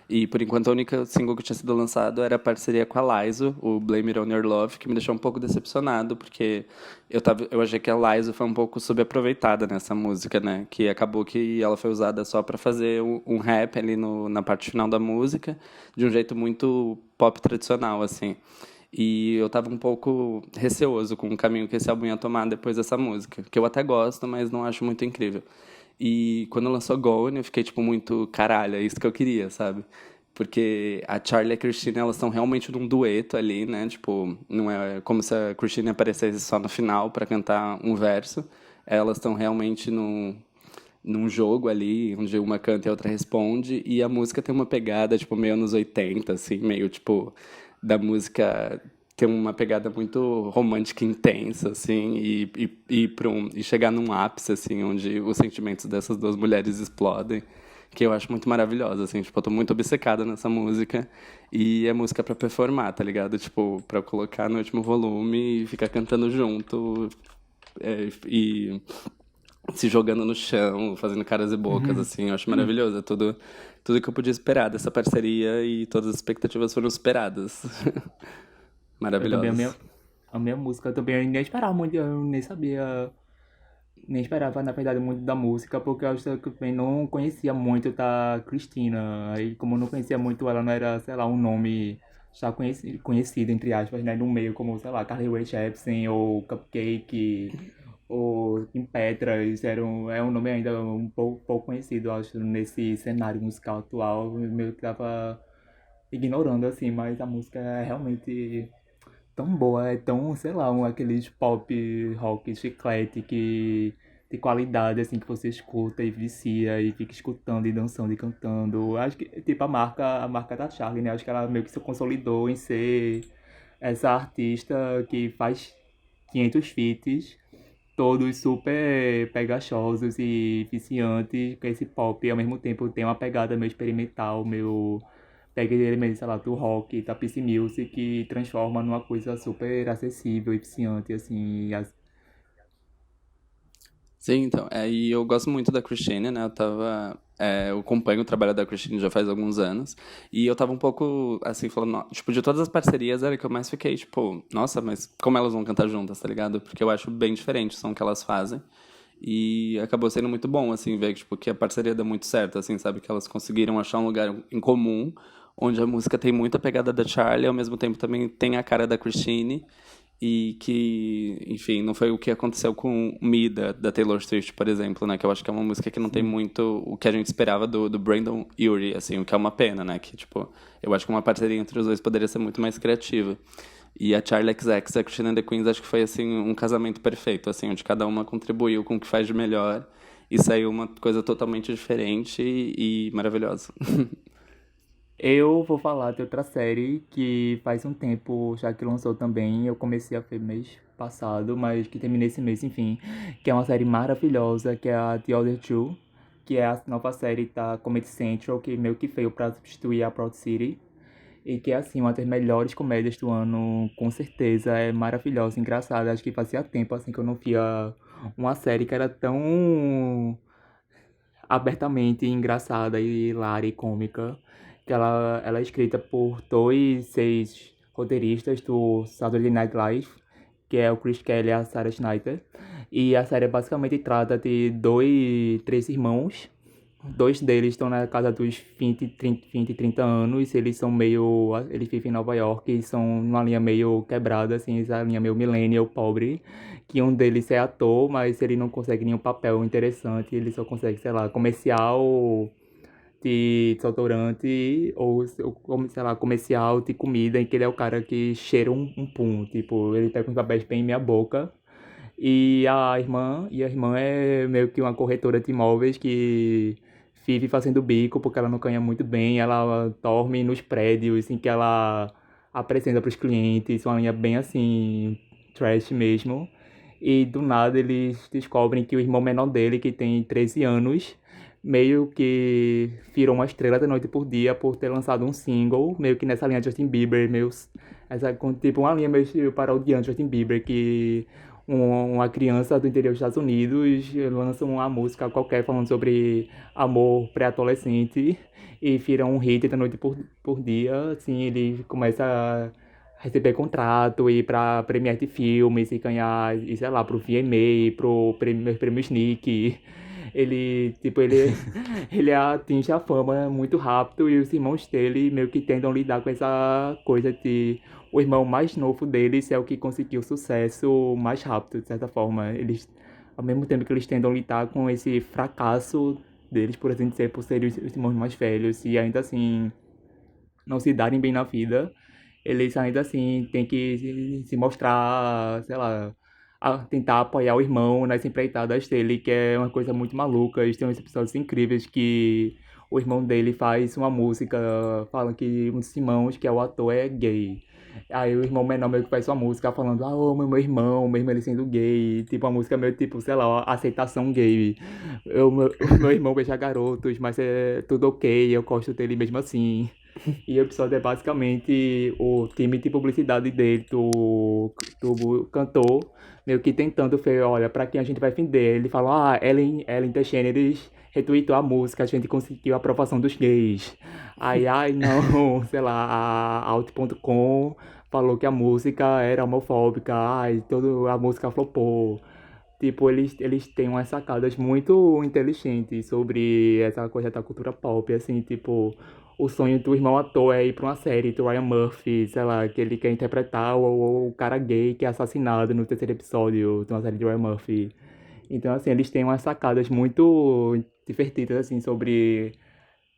E, por enquanto, a única single que tinha sido lançado era a parceria com a Lizzo, o Blame It On Your Love, que me deixou um pouco decepcionado, porque eu achei que a Lizzo foi um pouco subaproveitada nessa música, né? Que acabou que ela foi usada só pra fazer um rap ali na parte final da música, de um jeito muito pop tradicional, assim. E eu tava um pouco receoso com o caminho que esse álbum ia tomar depois dessa música, que eu até gosto, mas não acho muito incrível. E quando lançou Gone, eu fiquei, tipo, muito, caralho, é isso que eu queria, sabe? Porque a Charli e a Christina, elas estão realmente num dueto ali, né? Tipo, não é como se a Christina aparecesse só no final pra cantar um verso. Elas estão realmente num jogo ali, onde uma canta e a outra responde, e a música tem uma pegada, tipo, meio anos 80, assim, meio, tipo, da música tem uma pegada muito romântica e intensa, assim, e chegar num ápice, assim, onde os sentimentos dessas duas mulheres explodem, que eu acho muito maravilhosa, assim, tipo, eu tô muito obcecada nessa música, e é música pra performar, tá ligado? Tipo, pra colocar no último volume e ficar cantando junto, e se jogando no chão, fazendo caras e bocas, assim, eu acho maravilhoso. É tudo que eu podia esperar dessa parceria e todas as expectativas foram superadas. Eu também Maravilhosas. amei a música, eu também nem esperava muito, eu nem sabia, nem esperava, na verdade, muito da música, porque eu acho que eu também não conhecia muito da Cristina. Aí, como eu não conhecia muito ela, não era, sei lá, um nome já conhecido, entre aspas, né, no meio, como, sei lá, Carly Rae Jepsen ou Cupcake ou Kim Petras, é um nome ainda pouco conhecido, eu acho, nesse cenário musical atual, meio que tava ignorando, assim, mas a música é realmente tão boa, é tão, sei lá, aqueles pop rock chiclete que de qualidade, assim, que você escuta e vicia e fica escutando e dançando e cantando. Acho que, tipo, a marca da Charlie, né? Acho que ela meio que se consolidou em ser essa artista que faz 500 feats, todos super pegajosos e viciantes, com esse pop, e ao mesmo tempo tem uma pegada meio experimental, meio pega elementos, sei lá, do rock, da PC Music e transforma numa coisa super acessível e viciante, assim. Sim, então, e eu gosto muito da Christine, né? Eu acompanho o trabalho da Christine já faz alguns anos, e eu tava um pouco, assim, falando, tipo, de todas as parcerias, era que eu mais fiquei, tipo, nossa, mas como elas vão cantar juntas, tá ligado? Porque eu acho bem diferente o som que elas fazem, e acabou sendo muito bom, assim, ver, tipo, que a parceria deu muito certo, assim, sabe? Que elas conseguiram achar um lugar em comum, onde a música tem muita pegada da Charlie, ao mesmo tempo também tem a cara da Christine, e que, enfim, não foi o que aconteceu com Me, da Taylor Swift, por exemplo, né? Que eu acho que é uma música que não tem Sim. muito o que a gente esperava do Brandon Urie, assim, o que é uma pena, né? Que, tipo, eu acho que uma parceria entre os dois poderia ser muito mais criativa. E a Charli XCX e a Christina and the Queens acho que foi, assim, um casamento perfeito, assim, onde cada uma contribuiu com o que faz de melhor e saiu uma coisa totalmente diferente e maravilhosa. Eu vou falar de outra série que faz um tempo já que lançou também. Eu comecei a ver mês passado, mas que terminei esse mês, enfim. Que é uma série maravilhosa, que é a The Other Two, que é a nova série da Comedy Central, que meio que veio pra substituir a Broad City. E que é, assim, uma das melhores comédias do ano, com certeza. É maravilhosa, engraçada. Acho que fazia tempo, assim, que eu não via uma série que era tão abertamente engraçada e hilária e cômica, que ela é escrita por dois seis roteiristas do Saturday Night Live, que é o Chris Kelly e a Sarah Schneider. E a série basicamente trata de três irmãos. Dois deles estão na casa dos 20, 30 anos. Eles vivem em Nova York e são numa linha meio quebrada, assim, essa linha meio millennial, pobre. Que um deles é ator, mas ele não consegue nenhum papel interessante. Ele só consegue, sei lá, comercial de desodorante ou, sei lá, comercial de comida, em que ele é o cara que cheira um pum. Tipo, ele pega uns papéis bem meia boca. E a irmã é meio que uma corretora de imóveis que vive fazendo bico porque ela não ganha muito bem. Ela dorme nos prédios em que ela apresenta para os clientes, uma linha bem assim, trash mesmo. E do nada eles descobrem que o irmão menor dele, que tem 13 anos, meio que virou uma estrela da noite por dia por ter lançado um single, meio que nessa linha de Justin Bieber, tipo uma linha meio parodiando Justin Bieber, que uma criança do interior dos Estados Unidos lança uma música qualquer falando sobre amor pré-adolescente e vira um hit da noite por dia, assim, ele começa a receber contrato, ir pra premiere de filmes e ganhar, e sei lá, pro VMA, pro prêmio Sneak. Ele atinge a fama muito rápido e os irmãos dele meio que tentam lidar com essa coisa de o irmão mais novo deles é o que conseguiu sucesso mais rápido, de certa forma. Eles, ao mesmo tempo que eles tentam lidar com esse fracasso deles, por assim dizer, por serem os irmãos mais velhos e ainda assim não se darem bem na vida, eles ainda assim têm que se mostrar, sei lá, tentar apoiar o irmão nas empreitadas dele, que é uma coisa muito maluca. Eles têm uns episódios incríveis que o irmão dele faz uma música, falando que um dos irmãos, que é o ator, é gay. Aí o irmão menor meio que faz uma música falando, ô, meu irmão, mesmo ele sendo gay, tipo uma música meio tipo, sei lá, aceitação gay. O meu irmão beija garotos, mas é tudo ok, eu gosto dele mesmo assim. E o episódio é basicamente o time de publicidade dele, do cantor, meio que tentando ver, olha, pra quem a gente vai vender. Ele fala, Ellen DeGeneres retweetou a música, a gente conseguiu a aprovação dos gays. Ai, não, sei lá, a Out.com falou que a música era homofóbica, a música flopou. Tipo, eles têm umas sacadas muito inteligentes sobre essa coisa da cultura pop, assim, tipo, o sonho do irmão ator é ir pra uma série do Ryan Murphy, sei lá, que ele quer interpretar o cara gay que é assassinado no terceiro episódio de uma série de Ryan Murphy. Então, assim, eles têm umas sacadas muito divertidas, assim, sobre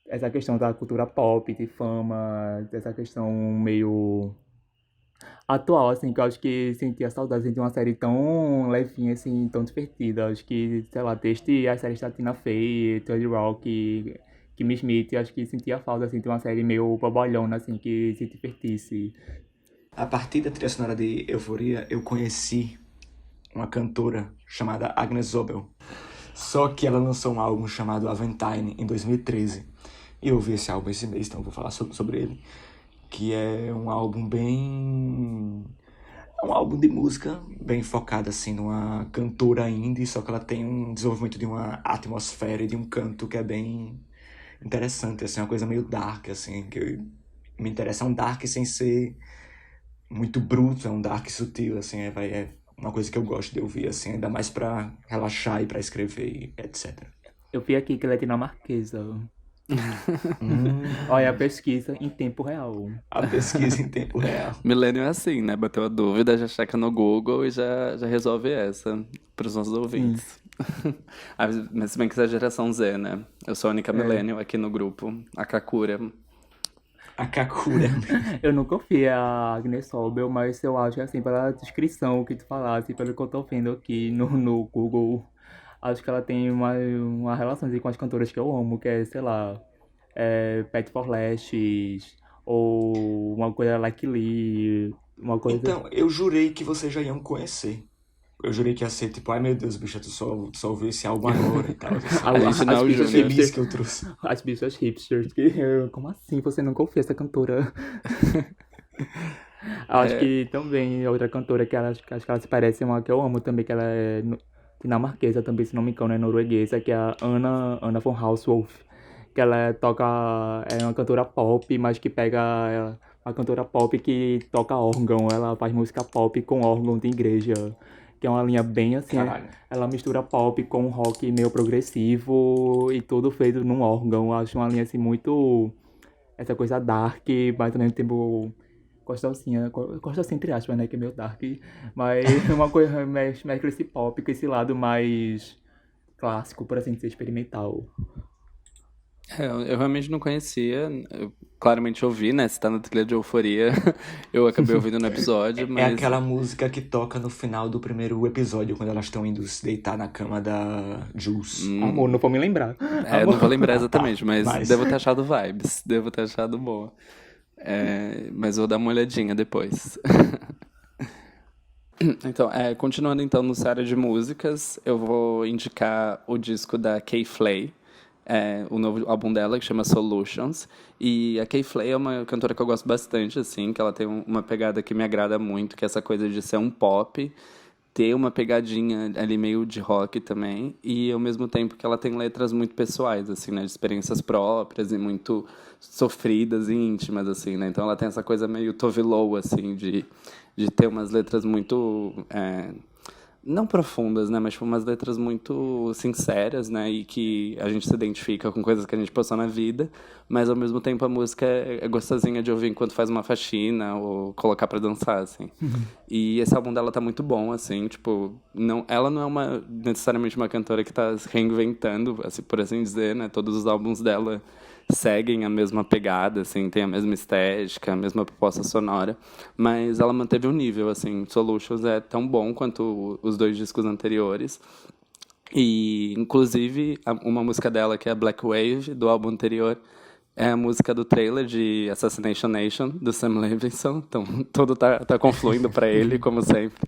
essa questão da cultura pop, de fama, dessa questão meio atual, assim, que eu acho que sentia saudade de uma série tão levinha, assim, tão divertida. Acho que, sei lá, desde as séries da Tina Fey, 30 Rock, Kimmy Schmidt, acho que sentia falta, assim, de uma série meio bobalhona, assim, que se divertisse. A partir da trilha sonora de Euforia, eu conheci uma cantora chamada Agnes Obel. Só que ela lançou um álbum chamado Aventine em 2013. E eu ouvi esse álbum esse mês, então eu vou falar sobre ele. Que é um álbum bem... É um álbum de música bem focado, assim, numa cantora indie, só que ela tem um desenvolvimento de uma atmosfera e de um canto que é bem interessante, assim, uma coisa meio dark, assim, que me interessa. É um dark sem ser muito bruto, é um dark sutil, assim, é uma coisa que eu gosto de ouvir, assim, ainda mais pra relaxar e pra escrever, e etc. Eu vi aqui que ela é dinamarquesa. Olha a pesquisa em tempo real. A pesquisa em tempo real. Millennium é assim, né? Bateu a dúvida, já checa no Google e já resolve essa pros nossos ouvintes. Mas se bem que você é a geração Z, né? Eu sou a única Millennium aqui no grupo, a Kakura. A Kakura. Eu nunca ouvi a Agnes Obel, mas eu acho que, assim, pela descrição que tu falasse, pelo que eu tô vendo aqui no Google, acho que ela tem uma relação assim, com as cantoras que eu amo, que é, sei lá, Pet for Lashes, ou uma coisa Like Lee, uma coisa... Então, eu jurei que vocês já iam conhecer. Eu jurei que ia ser tipo, ai meu Deus, bicha, tu só ouviu esse álbum agora e tal. A gente não, bichas Júnior. Feliz que eu trouxe. As bichas hipsters, que como assim você nunca ouviu essa cantora? Acho que também outra cantora que acho que ela se parece uma que eu amo também, que ela é dinamarquesa também, se não me engano, é norueguesa, que é a Anna von Hauswolf, que ela é uma cantora pop, mas que pega uma cantora pop que toca órgão, ela faz música pop com órgão de igreja, que é uma linha bem assim, Caralho. ela mistura pop com rock meio progressivo e tudo feito num órgão. Acho uma linha assim muito essa coisa dark, mas ao mesmo tempo gosto assim entre aspas, né, que é meio dark, mas uma coisa mescla esse pop com esse lado mais clássico, por assim dizer, experimental. Eu realmente não conhecia, eu claramente ouvi, né? Se tá na trilha de Euforia, eu acabei ouvindo no episódio, É mas... aquela música que toca no final do primeiro episódio, quando elas estão indo se deitar na cama da Jules. Amor, não vou me lembrar. Eu não vou lembrar exatamente, mas Mas- devo ter achado vibes, devo ter achado boa. Mas vou dar uma olhadinha depois. Então, continuando então no série de músicas, eu vou indicar o disco da Kay Flay, o novo álbum dela, que chama Solutions. E a Kay Flay é uma cantora que eu gosto bastante, assim, que ela tem uma pegada que me agrada muito, que é essa coisa de ser um pop, ter uma pegadinha ali meio de rock também, e ao mesmo tempo que ela tem letras muito pessoais, assim, né, de experiências próprias e muito sofridas e íntimas, assim, né, então ela tem essa coisa meio Tove Lo, assim, de ter umas letras muito não profundas, né, mas tipo, umas letras muito sinceras, né, e que a gente se identifica com coisas que a gente passou na vida, mas ao mesmo tempo a música é gostosinha de ouvir enquanto faz uma faxina ou colocar pra dançar, assim. E esse álbum dela tá muito bom, assim, tipo, ela não é necessariamente uma cantora que tá se reinventando, assim, por assim dizer, né, todos os álbuns dela seguem a mesma pegada, assim, tem a mesma estética, a mesma proposta sonora, mas ela manteve um nível, assim, Solutions é tão bom quanto os dois discos anteriores, e inclusive uma música dela que é Black Wave, do álbum anterior, é a música do trailer de Assassination Nation, do Sam Levinson, então tudo tá confluindo pra ele, como sempre.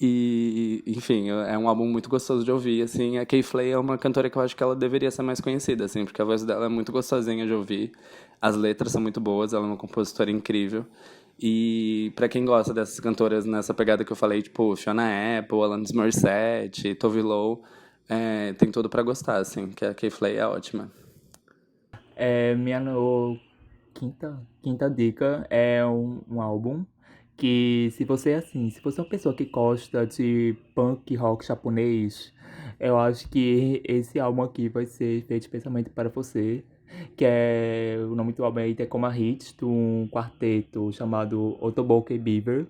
E, enfim, é um álbum muito gostoso de ouvir, assim. A Kay Flay é uma cantora que eu acho que ela deveria ser mais conhecida, assim, porque a voz dela é muito gostosinha de ouvir. As letras são muito boas, ela é uma compositora incrível. E pra quem gosta dessas cantoras nessa pegada que eu falei, tipo Fiona Apple, Alanis Morissette, Tove Lo, tem tudo pra gostar, assim, que a Kay Flay é ótima. Minha quinta dica é um álbum que, se você é uma pessoa que gosta de punk rock japonês, eu acho que esse álbum aqui vai ser feito especialmente para você, que o nome do álbum é Itekoma Hits, de um quarteto chamado Otoboke Beaver,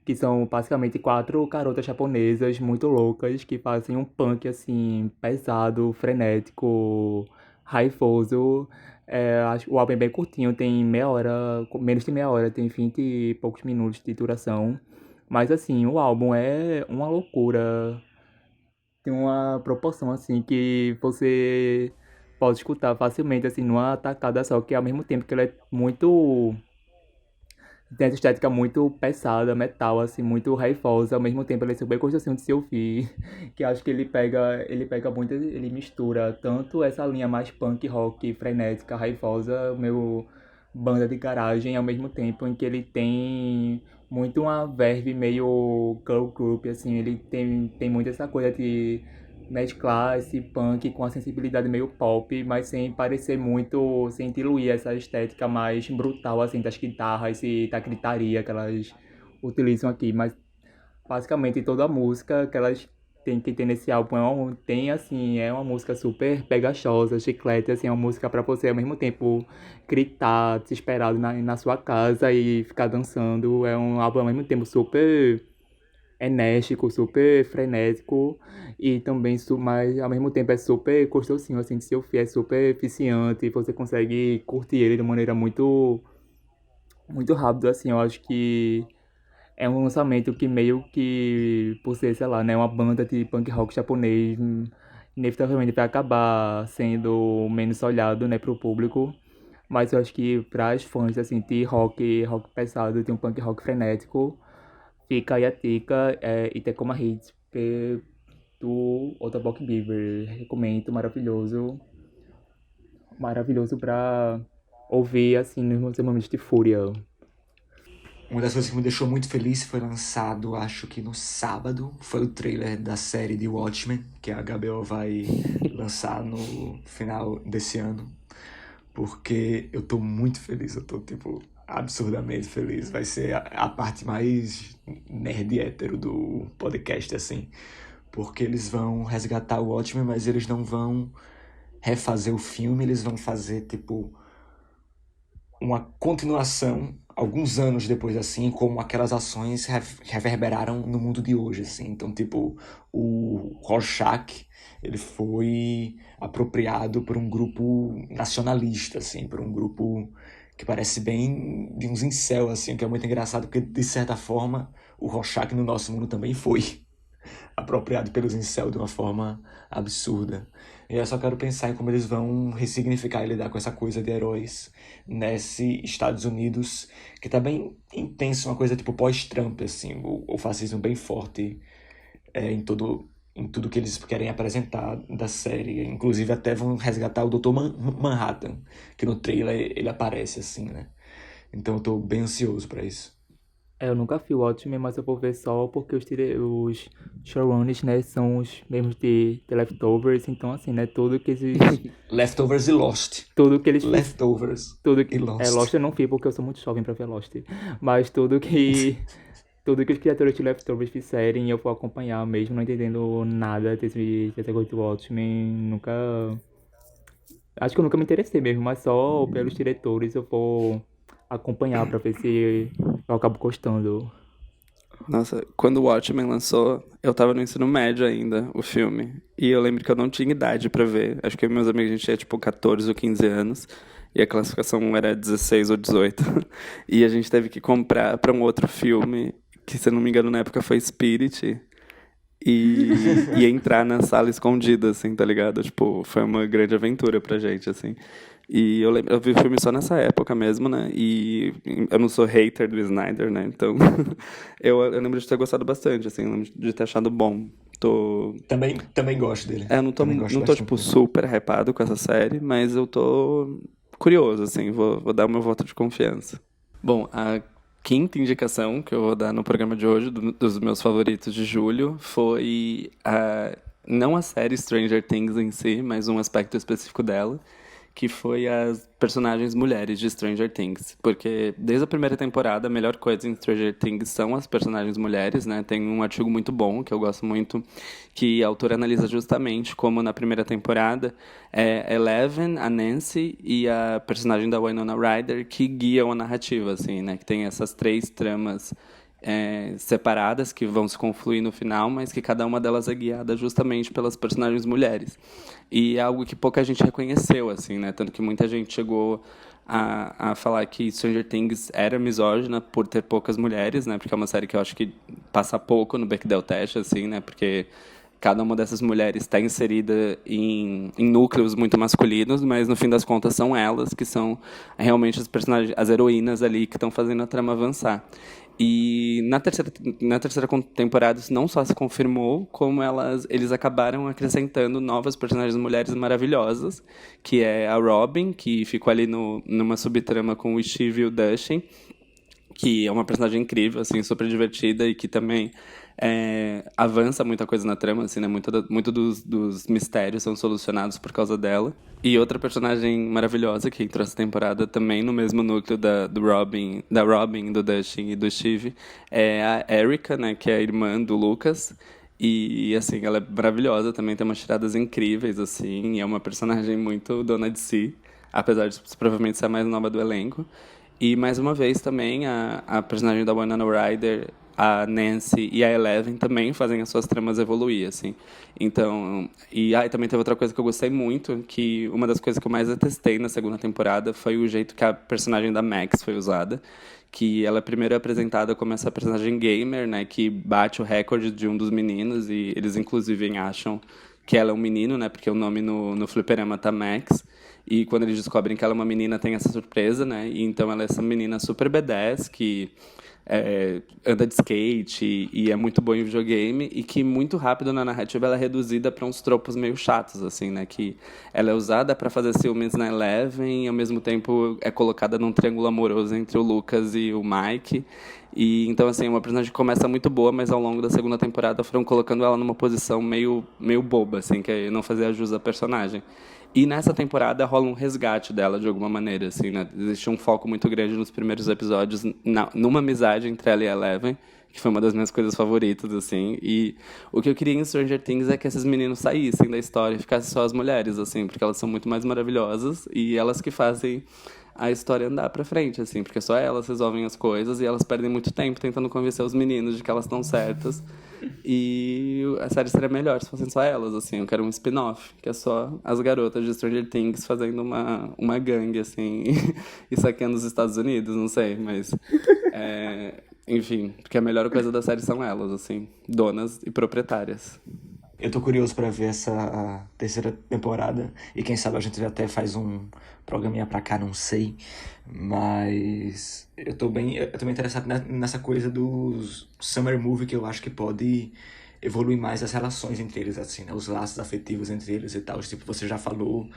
que são basicamente quatro garotas japonesas muito loucas que fazem um punk assim pesado, frenético, raivoso. O álbum é bem curtinho, tem meia hora, menos de meia hora, tem 20 e poucos minutos de duração. Mas assim, o álbum é uma loucura. Tem uma proporção assim que você pode escutar facilmente assim numa tacada só, que ao mesmo tempo que ele é muito tem essa estética muito pesada, metal, assim, muito raivosa, ao mesmo tempo ele é super gostosinho de se ouvir, que acho que ele pega muito, ele mistura tanto essa linha mais punk rock, frenética, raivosa, meu banda de garagem, ao mesmo tempo em que ele tem muito uma verve meio girl group, assim, ele tem muito essa coisa de mesclar esse punk com a sensibilidade meio pop, mas sem parecer muito, sem diluir essa estética mais brutal, assim, das guitarras e da gritaria que elas utilizam aqui. Mas basicamente toda a música que elas têm que ter nesse álbum tem, assim, é uma música super pegajosa, chiclete, assim, é uma música para você ao mesmo tempo gritar, desesperado na sua casa e ficar dançando. É um álbum ao mesmo tempo super enérgico, super frenético e também, mas ao mesmo tempo é super gostosinho, assim, de se ouvir, é super eficiente, você consegue curtir ele de maneira muito rápida, assim, eu acho que é um lançamento que meio que, por ser, sei lá, né, uma banda de punk rock japonês, inevitavelmente vai acabar sendo menos olhado, né, pro público, mas eu acho que para as fãs, assim, de rock pesado, de um punk rock frenético, fica aí a dica, Itekoma Hits, do Otoboke Beaver. Recomendo, maravilhoso. Maravilhoso pra ouvir, assim, nos seus momentos de fúria. Uma das coisas que me deixou muito feliz foi lançado, acho que no sábado, foi o trailer da série de Watchmen, que a HBO vai lançar no final desse ano. Porque eu tô muito feliz, eu tô, tipo, absurdamente feliz. Vai ser a parte mais nerd hétero do podcast, assim. Porque eles vão resgatar o Watchmen, mas eles não vão refazer o filme, eles vão fazer, tipo, uma continuação alguns anos depois, assim, como aquelas ações reverberaram no mundo de hoje, assim. Então, tipo, o Rorschach, ele foi apropriado por um grupo nacionalista, assim, por um grupo que parece bem de uns incel, assim, que é muito engraçado, porque, de certa forma, o Rorschach no nosso mundo também foi. apropriado pelos incel de uma forma absurda. E eu só quero pensar em como eles vão ressignificar e lidar com essa coisa de heróis nesse Estados Unidos, que tá bem intenso, uma coisa tipo pós-Trump, assim, o fascismo bem forte em tudo que eles querem apresentar da série. Inclusive até vão resgatar o Dr. Manhattan, que no trailer ele aparece assim, né? Então eu tô bem ansioso pra isso. Eu nunca vi o Watchmen, mas eu vou ver só porque os showrunners, né, são os mesmos de The Leftovers, então assim, né, Leftovers e Lost. tudo que eles Leftovers tudo e Lost. Lost eu não vi porque eu sou muito jovem pra ver Lost, mas tudo que os criadores de Leftovers fizerem eu vou acompanhar mesmo, não entendendo nada dessa coisa do Watchmen, nunca, acho que eu nunca me interessei mesmo, mas só pelos diretores eu vou acompanhar pra ver se eu acabo gostando. Nossa, quando o Watchmen lançou, eu tava no ensino médio ainda, o filme. E eu lembro que eu não tinha idade pra ver. Acho que eu e meus amigos, a gente tinha tipo 14 ou 15 anos. E a classificação era 16 ou 18. E a gente teve que comprar pra um outro filme, que se eu não me engano na época foi Spirit. E entrar na sala escondida, assim, tá ligado? Tipo, foi uma grande aventura pra gente, assim. E eu lembro, eu vi o filme só nessa época mesmo, né? E eu não sou hater do Snyder, né? Então, eu lembro de ter gostado bastante, assim, eu lembro de ter achado bom. Também gosto dele. Eu não tô, Também gosto não tô bastante tipo, dele. super hypado com essa série, mas eu tô curioso, assim, vou dar o meu voto de confiança. Bom, a quinta indicação que eu vou dar no programa de hoje, dos meus favoritos de julho, foi não a série Stranger Things em si, mas um aspecto específico dela, que foi as personagens mulheres de Stranger Things. Porque desde a primeira temporada, a melhor coisa em Stranger Things são as personagens mulheres, né? Tem um artigo muito bom, que eu gosto muito, que a autora analisa justamente como na primeira temporada é Eleven, a Nancy e a personagem da Winona Ryder que guiam a narrativa, assim, né? Que tem essas três tramas separadas que vão se confluir no final, mas que cada uma delas é guiada justamente pelas personagens mulheres. E é algo que pouca gente reconheceu, assim, né? Tanto que muita gente chegou a falar que Stranger Things era misógina por ter poucas mulheres, né? Porque é uma série que eu acho que passa pouco no Bechdel Test, assim, né? Porque cada uma dessas mulheres está inserida em núcleos muito masculinos, mas no fim das contas são elas que são realmente as personagens, as heroínas ali que estão fazendo a trama avançar. E na terceira temporada isso não só se confirmou, como eles acabaram acrescentando novas personagens mulheres maravilhosas, que é a Robin, que ficou ali numa subtrama com o Steve e o Dustin, que é uma personagem incrível, assim, super divertida e que também avança muita coisa na trama, assim, né? Muito dos mistérios são solucionados por causa dela. E outra personagem maravilhosa que entrou essa temporada também no mesmo núcleo da Robin, do Dustin e do Steve é a Erica, né? Que é a irmã do Lucas. E, assim, ela é maravilhosa também, tem umas tiradas incríveis, assim, e é uma personagem muito dona de si, apesar de provavelmente ser a mais nova do elenco. E, mais uma vez, também, a personagem da Winona Ryder, a Nancy e a Eleven também fazem as suas tramas evoluir, assim. Então, também teve outra coisa que eu gostei muito, que uma das coisas que eu mais detestei na segunda temporada foi o jeito que a personagem da Max foi usada, que ela primeiro é apresentada como essa personagem gamer, né, que bate o recorde de um dos meninos, e eles inclusive acham que ela é um menino, né, porque o nome no fliperama tá Max. E quando eles descobrem que ela é uma menina, tem essa surpresa, né? E então ela é essa menina super B10, que anda de skate e é muito boa em videogame, e que muito rápido na narrativa ela é reduzida para uns tropos meio chatos, assim, né? Que ela é usada para fazer ciúmes na Eleven e ao mesmo tempo é colocada num triângulo amoroso entre o Lucas e o Mike. E então, assim, é uma personagem que começa muito boa, mas ao longo da segunda temporada foram colocando ela numa posição meio boba, assim, que não fazia jus à personagem. E nessa temporada rola um resgate dela de alguma maneira, assim, né? Existe um foco muito grande nos primeiros episódios numa amizade entre ela e a Eleven, que foi uma das minhas coisas favoritas, assim. E o que eu queria em Stranger Things é que esses meninos saíssem da história e ficassem só as mulheres, assim, porque elas são muito mais maravilhosas e elas que fazem a história andar pra frente, assim, porque só elas resolvem as coisas e elas perdem muito tempo tentando convencer os meninos de que elas estão certas. E a série seria melhor se fossem só elas, assim. Eu quero um spin-off, que é só as garotas de Stranger Things fazendo uma gangue, assim, e saqueando os Estados Unidos, não sei, mas Enfim, porque a melhor coisa da série são elas, assim, donas e proprietárias. Eu tô curioso pra ver essa a terceira temporada. E quem sabe a gente até faz um programinha pra cá, não sei. Mas eu tô bem interessado nessa coisa dos Summer Movie, que eu acho que pode evoluir mais as relações entre eles, assim, né? Os laços afetivos entre eles e tal. Tipo, você já falou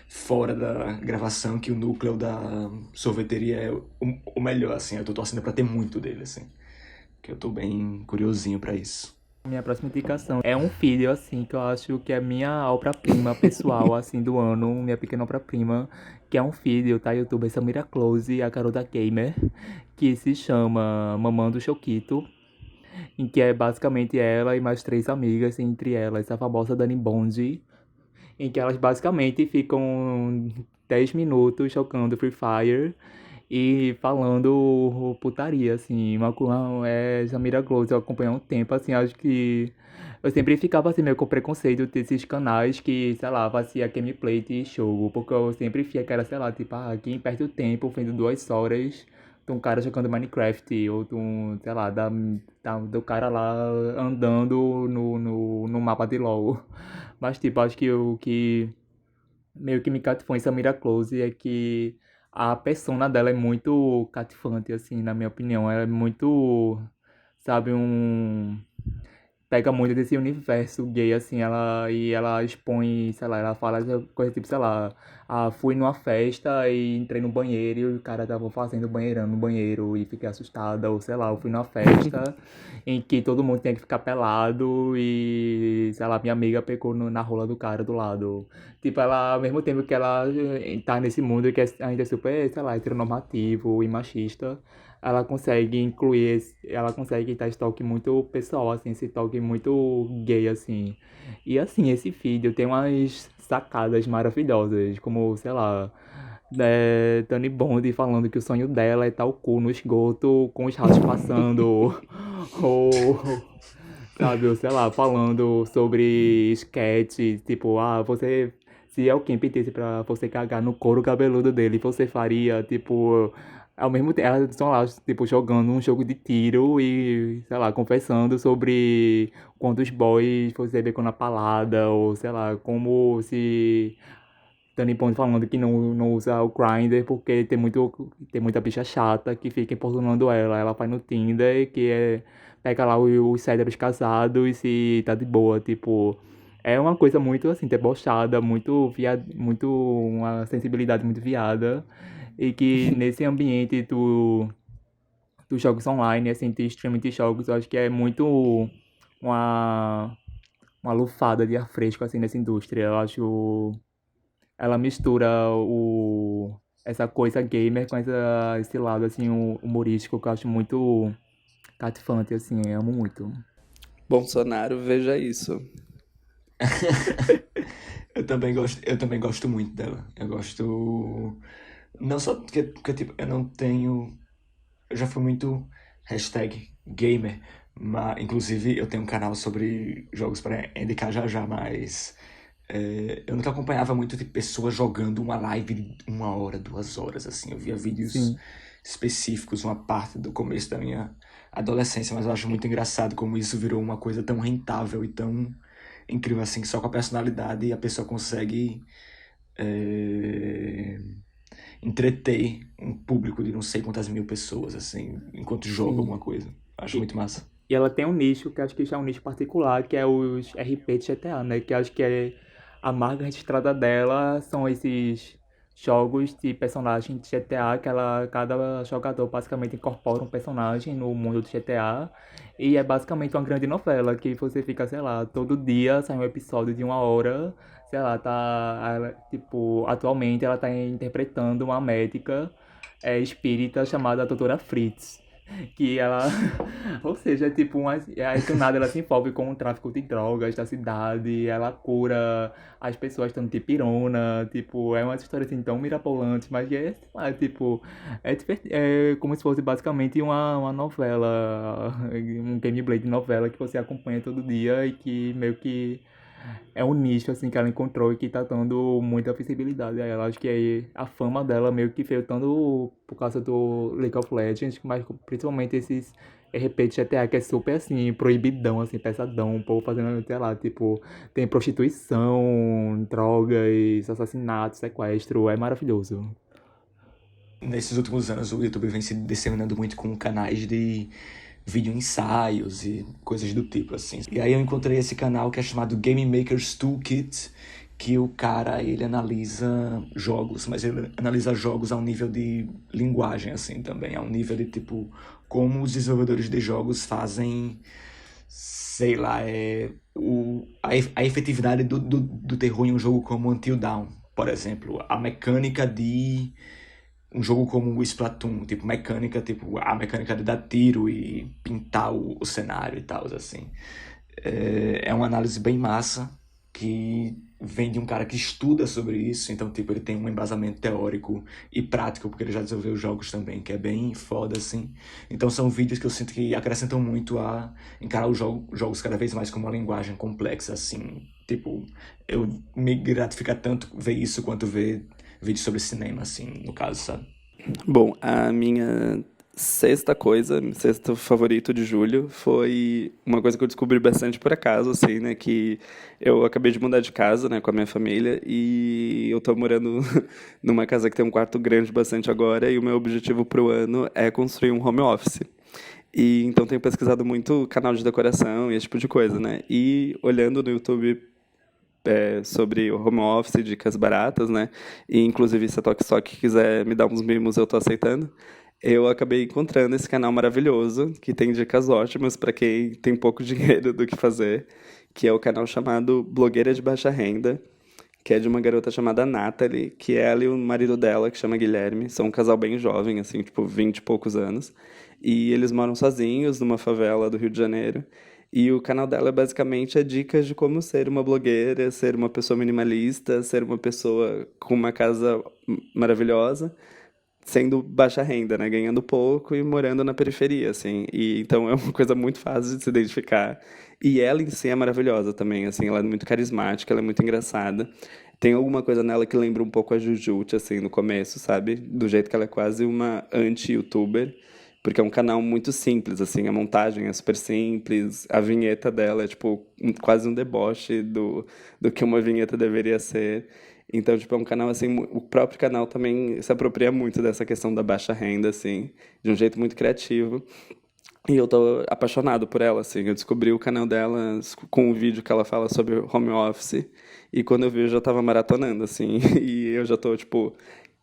fora da gravação que o núcleo da sorveteria é o melhor, assim. Eu tô torcendo pra ter muito dele, assim. Que eu tô bem curiosinho pra isso. Minha próxima indicação é um vídeo, assim, que eu acho que é minha obra-prima pessoal, assim, do ano, minha pequena obra-prima, que é um vídeo, tá? Youtuber Samira Close, a garota gamer, que se chama Mamando Choquito, em que é basicamente ela e mais três amigas, entre elas a famosa Dani Bond, em que elas basicamente ficam 10 minutos jogando Free Fire e falando putaria, assim, Samira Close, eu acompanhei há um tempo, assim, acho que eu sempre ficava assim meio com preconceito desses canais que, sei lá, fazia gameplay de jogo, porque eu sempre via que era, sei lá, tipo, quem perde o tempo vendo 2 horas de um cara jogando Minecraft, ou de um, sei lá, do cara lá andando no mapa de LoL. Mas, tipo, acho que o que meio que me cativou em Samira Close é que a persona dela é muito cativante, assim, na minha opinião. Ela é muito, sabe, pega muito desse universo gay, assim, ela expõe, sei lá, ela fala essa coisa tipo, sei lá, fui numa festa e entrei no banheiro e o cara tava fazendo banheirão no banheiro e fiquei assustada, ou sei lá, eu fui numa festa em que todo mundo tinha que ficar pelado e, sei lá, minha amiga pegou na rola do cara do lado. Tipo, ela, ao mesmo tempo que ela tá nesse mundo que ainda é super, sei lá, heteronormativo e machista, ela consegue incluir, ela consegue dar esse toque muito pessoal, assim, esse toque muito gay, assim. E assim, esse vídeo tem umas sacadas maravilhosas, como, sei lá, Dani Bond falando que o sonho dela é estar o cu no esgoto com os ratos passando, ou, sabe, ou sei lá, falando sobre sketch, tipo, você, se é o Kim pedisse pra você cagar no couro cabeludo dele, você faria, tipo, ao mesmo tempo, elas estão lá, tipo, jogando um jogo de tiro e, sei lá, confessando sobre quantos boys você becou na palada, ou sei lá, como se Dani Ponte falando que não usa o Grindr porque tem muita bicha chata que fica importunando ela. Ela vai no Tinder, pega lá os cérebros casados e tá de boa, tipo. É uma coisa muito assim, debochada, muito uma sensibilidade muito viada. E que nesse ambiente dos jogos online, assim, de streaming de jogos, eu acho que é muito uma, uma lufada de ar fresco assim nessa indústria. Eu acho ela mistura essa coisa gamer com esse lado assim humorístico que eu acho muito cativante, assim, eu amo muito. Bolsonaro, veja isso. Eu também gosto muito dela. Eu gosto. Não só porque tipo, eu não tenho. Eu já fui muito hashtag gamer. Mas, inclusive, eu tenho um canal sobre jogos para indicar já já, mas eu nunca acompanhava muito de pessoas jogando uma live de 1 hora, 2 horas, assim. Eu via vídeos Sim. específicos, uma parte do começo da minha adolescência, mas eu acho muito engraçado como isso virou uma coisa tão rentável e tão incrível assim, que só com a personalidade a pessoa consegue é, entreter um público de não sei quantas mil pessoas, assim, enquanto joga Sim. alguma coisa. Acho E, muito massa. e ela tem um nicho que acho que já é um nicho particular, que é os RP de GTA, né? Que acho que é a marca registrada dela, são esses jogos de personagem de GTA, que cada jogador basicamente incorpora um personagem no mundo do GTA. E é basicamente uma grande novela, que você fica, sei lá, todo dia sai um episódio de 1 hora, sei lá, tipo, atualmente ela tá interpretando uma médica espírita chamada Doutora Fritz. Que ela, ou seja, é tipo aí do nada ela se envolve com o tráfico de drogas da cidade, ela cura as pessoas estando de pirona, tipo, é uma história assim tão mirabolante, mas é, sei lá, tipo, é como se fosse basicamente uma novela, um gameplay de novela que você acompanha todo dia e que meio que é um nicho, assim, que ela encontrou e que tá dando muita visibilidade a ela. Acho que aí a fama dela meio que veio tanto por causa do League of Legends, mas principalmente esses RP de GTA que é super, assim, proibidão, assim, pesadão, o povo fazendo, sei lá, tipo, tem prostituição, drogas, assassinatos, sequestro, é maravilhoso. Nesses últimos anos, o YouTube vem se disseminando muito com canais de vídeo ensaios e coisas do tipo, assim. E aí eu encontrei esse canal que é chamado Game Maker's Toolkit, que o cara, ele analisa jogos, mas ele analisa jogos ao nível de linguagem, assim, também. Ao nível de, tipo, como os desenvolvedores de jogos fazem, sei lá, a efetividade do terror em um jogo como Until Dawn, por exemplo. A mecânica de um jogo como o Splatoon, tipo, mecânica, tipo, a mecânica de dar tiro e pintar o cenário e tal, assim. É uma análise bem massa, que vem de um cara que estuda sobre isso, então, tipo, ele tem um embasamento teórico e prático, porque ele já desenvolveu jogos também, que é bem foda, assim. Então são vídeos que eu sinto que acrescentam muito a encarar os jogos cada vez mais como uma linguagem complexa, assim. Tipo, eu me gratifica tanto ver isso quanto ver vídeos sobre cinema, assim, no caso, sabe? Bom, a minha sexta coisa, meu sexto favorito de julho, foi uma coisa que eu descobri bastante por acaso, assim, né? Que eu acabei de mudar de casa, né, com a minha família, e eu tô morando numa casa que tem um quarto grande bastante agora, e o meu objetivo pro ano é construir um home office. E então tenho pesquisado muito canal de decoração e esse tipo de coisa, né? E olhando no YouTube sobre o home office, dicas baratas, né? E inclusive se a Tokstok quiser me dar uns mimos, eu tô aceitando. Eu acabei encontrando esse canal maravilhoso, que tem dicas ótimas para quem tem pouco dinheiro do que fazer, que é o canal chamado Blogueira de Baixa Renda, que é de uma garota chamada Natalie, que é ela e o marido dela, que chama Guilherme, são um casal bem jovem, assim, tipo 20 e poucos anos, e eles moram sozinhos numa favela do Rio de Janeiro, e o canal dela basicamente é dicas de como ser uma blogueira, ser uma pessoa minimalista, ser uma pessoa com uma casa maravilhosa, sendo baixa renda, né? Ganhando pouco e morando na periferia, assim. E então é uma coisa muito fácil de se identificar. E ela em si é maravilhosa também, assim. Ela é muito carismática, ela é muito engraçada. Tem alguma coisa nela que lembra um pouco a Jujute, assim, no começo, sabe? Do jeito que ela é quase uma anti-youtuber. Porque é um canal muito simples, assim, a montagem é super simples, a vinheta dela é, tipo, quase um deboche do que uma vinheta deveria ser. Então, tipo, é um canal, assim, o próprio canal também se apropria muito dessa questão da baixa renda, assim, de um jeito muito criativo. E eu tô apaixonado por ela, assim. Eu descobri o canal dela com um vídeo que ela fala sobre home office. E quando eu vi, eu já tava maratonando, assim. E eu já tô, tipo,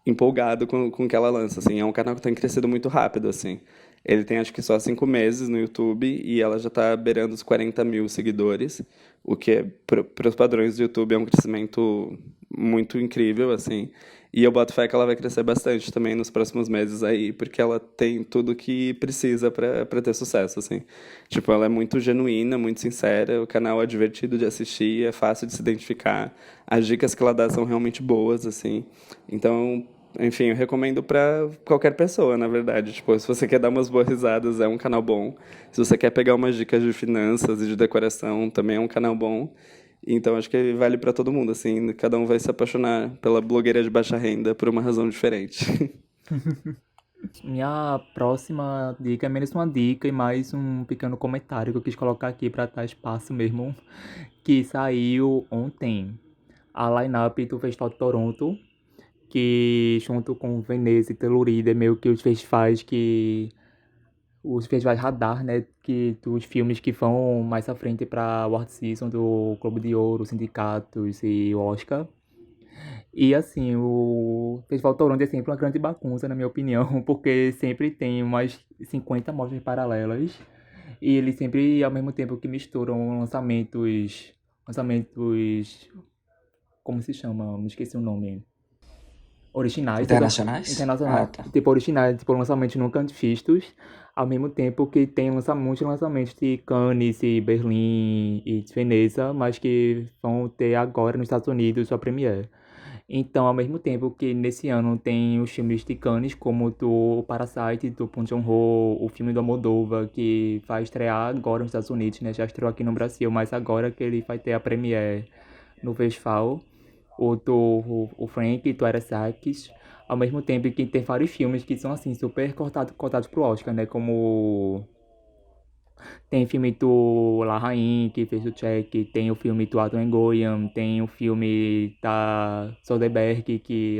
empolgado com o que ela lança, assim. É um canal que tem crescido muito rápido, assim. Ele tem, acho que só 5 meses no YouTube e ela já tá beirando os 40 mil seguidores. O que, para os padrões do YouTube, é um crescimento muito incrível, assim. E eu boto fé que ela vai crescer bastante também nos próximos meses aí, porque ela tem tudo que precisa para ter sucesso, assim. Tipo, ela é muito genuína, muito sincera, o canal é divertido de assistir, é fácil de se identificar, as dicas que ela dá são realmente boas, assim. Então, enfim, eu recomendo para qualquer pessoa, na verdade. Tipo, se você quer dar umas boas risadas, é um canal bom. Se você quer pegar umas dicas de finanças e de decoração, também é um canal bom. Então acho que vale para todo mundo, assim, cada um vai se apaixonar pela blogueira de baixa renda por uma razão diferente. Minha próxima dica é menos uma dica e mais um pequeno comentário que eu quis colocar aqui para dar espaço mesmo, que saiu ontem a line-up do Festival de Toronto, que junto com Veneza e Telluride é meio que os festivais radar, né, que dos filmes que vão mais à frente para Award Season do Globo de Ouro, Sindicatos e o Oscar. E assim, o Festival Toronto é sempre uma grande bagunça, na minha opinião, porque sempre tem umas 50 mostras paralelas e eles sempre, ao mesmo tempo que misturam lançamentos, como se chama? Me esqueci o nome. Originais, Internacionais? Ah, internacionais, tá. tipo originais, tipo lançamentos nunca vistos, ao mesmo tempo que tem muitos lançamentos de Cannes e Berlim e de Veneza, mas que vão ter agora nos Estados Unidos sua premiere. Então, ao mesmo tempo que nesse ano tem os filmes de Cannes, como o Parasite, do Bong Joon-ho, o filme do Almodóvar, que vai estrear agora nos Estados Unidos, né? Já estreou aqui no Brasil, mas agora que ele vai ter a premiere no festival, o Frank, do Arasakis, ao mesmo tempo que tem vários filmes que são, assim, super cotados pro Oscar, né? Como tem filme do La Rain, que fez o Check, tem o filme do Adam Goyan, tem o filme da Soderbergh, que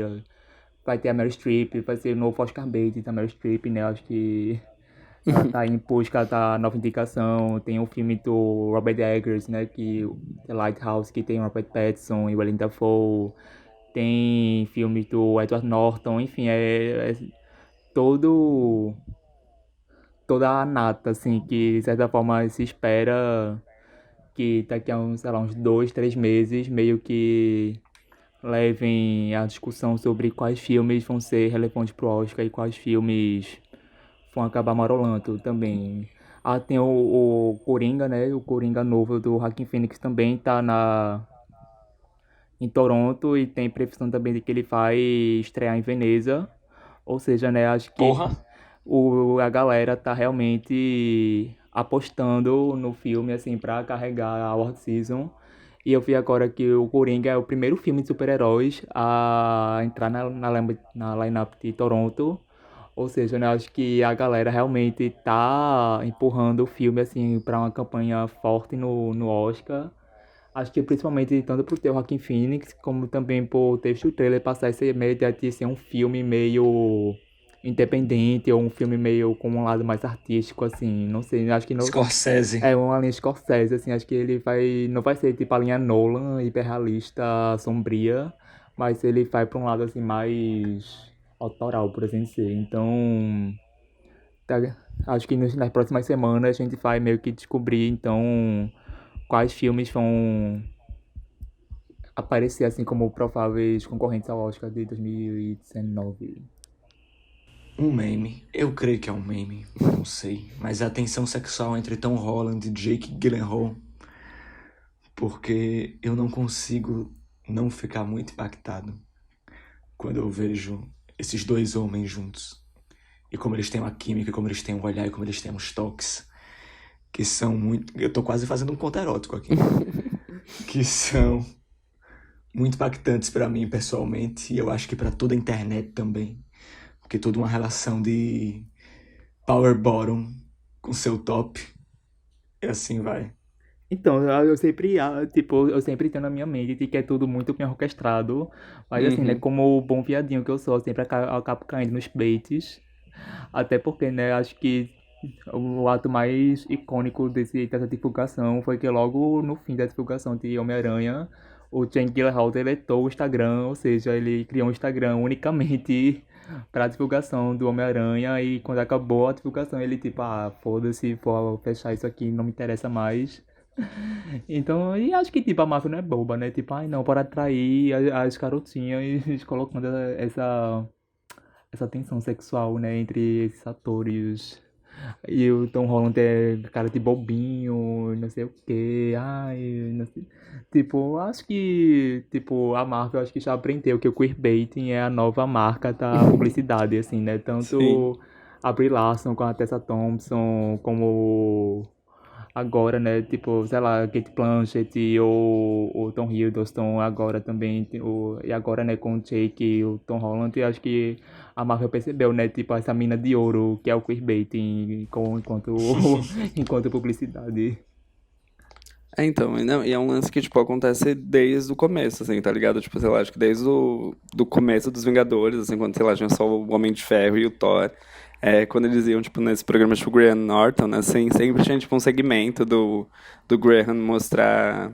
vai ter a Meryl Streep, vai ser o novo Oscar bait da Meryl Streep, né? Acho que ela tá em busca da nova indicação. Tem o filme do Robert Eggers, né? Que The Lighthouse, que tem o Robert Pattinson e o Willem Dafoe. Tem filme do Edward Norton, enfim, é todo toda a nata, assim, que de certa forma se espera que daqui a uns, sei lá, uns 2, 3 meses, meio que levem a discussão sobre quais filmes vão ser relevantes pro Oscar e quais filmes vão acabar marolando também. Ah, tem o Coringa, né? O Coringa novo do Joaquin Phoenix também tá em Toronto e tem previsão também de que ele vai estrear em Veneza. Ou seja, né, acho que Porra, a galera tá realmente apostando no filme, assim, pra carregar a Award Season. E eu vi agora que o Coringa é o primeiro filme de super-heróis a entrar na line-up de Toronto. Ou seja, né, acho que a galera realmente tá empurrando o filme, assim, pra uma campanha forte no Oscar. Acho que principalmente tanto por ter o Joaquin Phoenix, como também por ter visto o trailer passar essa média de ser um filme meio independente, ou um filme meio com um lado mais artístico, assim, não sei, acho que não, Scorsese. é uma linha Scorsese, assim, acho que ele não vai ser tipo a linha Nolan, hiperrealista, sombria, mas ele vai pra um lado, assim, mais autoral, por assim dizer. Então, tá- acho que nas próximas semanas a gente vai meio que descobrir, então, quais filmes vão aparecer assim como prováveis concorrentes ao Oscar de 2019. Um meme. Eu creio que é um meme. Não sei. Mas a tensão sexual entre Tom Holland e Jake Gyllenhaal. Porque eu não consigo não ficar muito impactado quando eu vejo esses dois homens juntos. E como eles têm uma química, como eles têm um olhar e como eles têm uns toques. Que são muito... Eu tô quase fazendo um conto erótico aqui. Que são muito impactantes pra mim pessoalmente. E eu acho que pra toda a internet também. Porque toda uma relação de power bottom com seu top. E assim vai. Então, eu sempre tenho na minha mente de que é tudo muito bem orquestrado, mas assim, né, Uhum. como o bom viadinho que eu sou, eu sempre acabo caindo nos baits, até porque, né, acho que o ato mais icônico dessa divulgação foi que logo no fim da divulgação de Homem-Aranha, o Jake Gyllenhaal deletou o Instagram, ou seja, ele criou um Instagram unicamente para divulgação do Homem-Aranha e quando acabou a divulgação ele tipo, foda-se, vou fechar isso aqui, não me interessa mais. Então, e acho que tipo a Marvel não é boba, né? Tipo, ai não, para atrair as garotinhas e colocando essa tensão sexual, né, entre esses atores. E o Tom Holland é cara de bobinho, não sei o quê. Ai, não sei. Tipo, acho que, tipo, a Marvel acho que já aprendeu que o queerbaiting é a nova marca da publicidade, assim, né? Sim. Tanto a Brie Larson com a Tessa Thompson, como agora, né? Tipo, sei lá, Kate Blanchett ou o Tom Hiddleston agora também. E agora, né, com o Jake e o Tom Holland, eu acho que a Marvel percebeu, né? Tipo, essa mina de ouro que é o queerbaiting enquanto publicidade. É, então, e não, e é um lance que, tipo, acontece desde o começo, assim, tá ligado? Tipo, sei lá, acho que desde o do começo dos Vingadores, assim, quando, sei lá, tinha só o Homem de Ferro e o Thor. É, quando eles iam, tipo, nesse programa, tipo, Graham Norton, né, assim, sempre tinha, tipo, um segmento do Graham mostrar,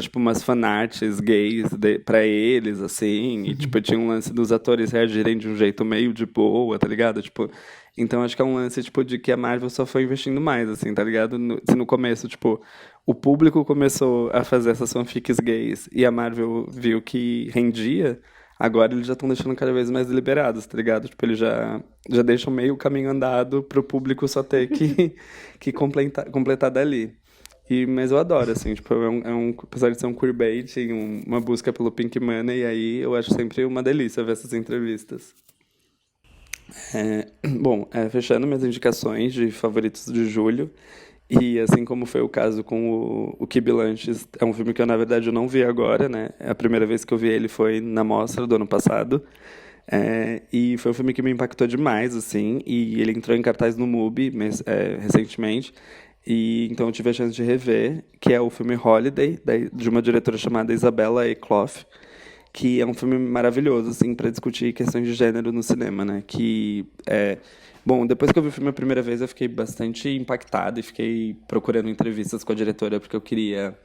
tipo, umas fanarts gays pra eles, assim, e, tipo, tinha um lance dos atores reagirem de um jeito meio de boa, tá ligado? Tipo, então acho que é um lance, tipo, de que a Marvel só foi investindo mais, assim, tá ligado? Se no começo, tipo, o público começou a fazer essas fanfics gays e a Marvel viu que rendia, agora eles já estão deixando cada vez mais liberados, tá ligado? Tipo, eles já deixam meio caminho andado pro público só ter que completar dali. Mas eu adoro, assim, tipo, apesar de ser um queerbait, uma busca pelo Pink Money, e aí eu acho sempre uma delícia ver essas entrevistas. Bom, fechando minhas indicações de favoritos de julho, e assim como foi o caso com o Que Lanches, é um filme que eu, na verdade, eu não vi agora, né? A primeira vez que eu vi ele foi na mostra do ano passado. E foi um filme que me impactou demais, assim, e ele entrou em cartaz no MUBI recentemente, e então eu tive a chance de rever, que é o filme Holiday, de uma diretora chamada Isabella Eklof, que é um filme maravilhoso, assim, para discutir questões de gênero no cinema, né? Bom, depois que eu vi o filme a primeira vez, eu fiquei bastante impactado e fiquei procurando entrevistas com a diretora, porque eu queria...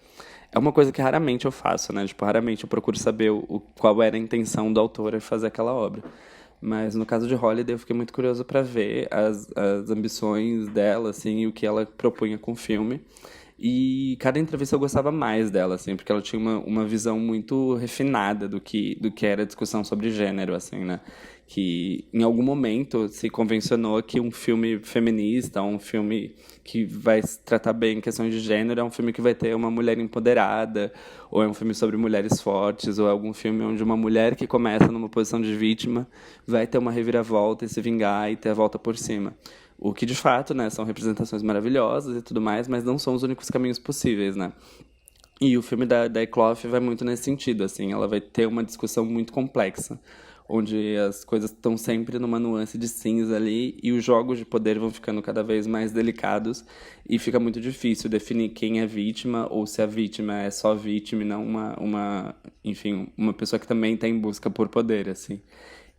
É uma coisa que raramente eu faço, né? Tipo, raramente eu procuro saber qual era a intenção do autor em fazer aquela obra. Mas no caso de Holiday, eu fiquei muito curioso para ver as ambições dela, assim, e o que ela propunha com o filme. E cada entrevista eu gostava mais dela, assim, porque ela tinha uma visão muito refinada do que era a discussão sobre gênero, assim, né? Que em algum momento se convencionou que um filme feminista, um filme que vai tratar bem questões de gênero, é um filme que vai ter uma mulher empoderada, ou é um filme sobre mulheres fortes, ou é algum filme onde uma mulher que começa numa posição de vítima vai ter uma reviravolta e se vingar e ter a volta por cima. O que, de fato, né, são representações maravilhosas e tudo mais, mas não são os únicos caminhos possíveis, né? E o filme da Eklof vai muito nesse sentido, assim, ela vai ter uma discussão muito complexa, onde as coisas estão sempre numa nuance de cinza ali e os jogos de poder vão ficando cada vez mais delicados e fica muito difícil definir quem é vítima ou se a vítima é só vítima e não enfim, uma pessoa que também está em busca por poder, assim.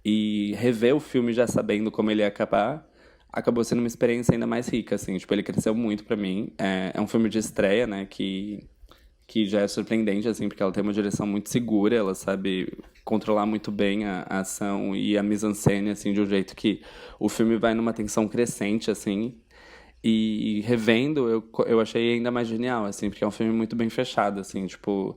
E rever o filme já sabendo como ele ia acabar acabou sendo uma experiência ainda mais rica, assim. Tipo, ele cresceu muito pra mim. É um filme de estreia, né, que já é surpreendente, assim, porque ela tem uma direção muito segura, ela sabe controlar muito bem a ação e a mise-en-scène, assim, de um jeito que o filme vai numa tensão crescente, assim. E revendo, eu achei ainda mais genial, assim, porque é um filme muito bem fechado, assim, tipo...